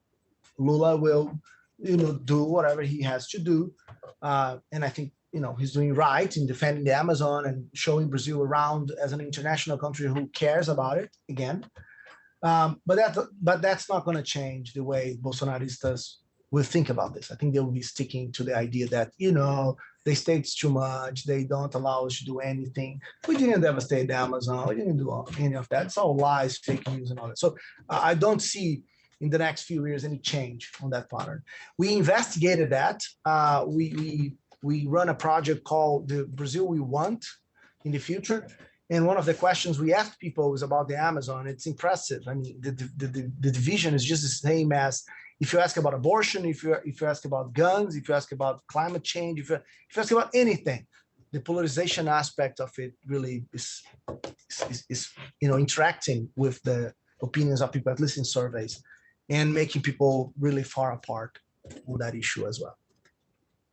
Speaker 3: Lula will, do whatever he has to do. And I think, he's doing right in defending the Amazon and showing Brazil around as an international country who cares about it again. But that's not going to change the way Bolsonaristas will think about this. I think they will be sticking to the idea that, the state's too much. They don't allow us to do anything. We didn't devastate the Amazon. We didn't do any of that. It's all lies, fake news, and all that. So I don't see in the next few years any change on that pattern. We investigated that. We run a project called the Brazil We Want in the future. And one of the questions we asked people was about the Amazon. It's impressive. I mean, the division is just the same as if you ask about abortion, if you ask about guns, if you ask about climate change, if you ask about anything, the polarization aspect of it really is interacting with the opinions of people, at least in surveys, and making people really far apart on that issue as well.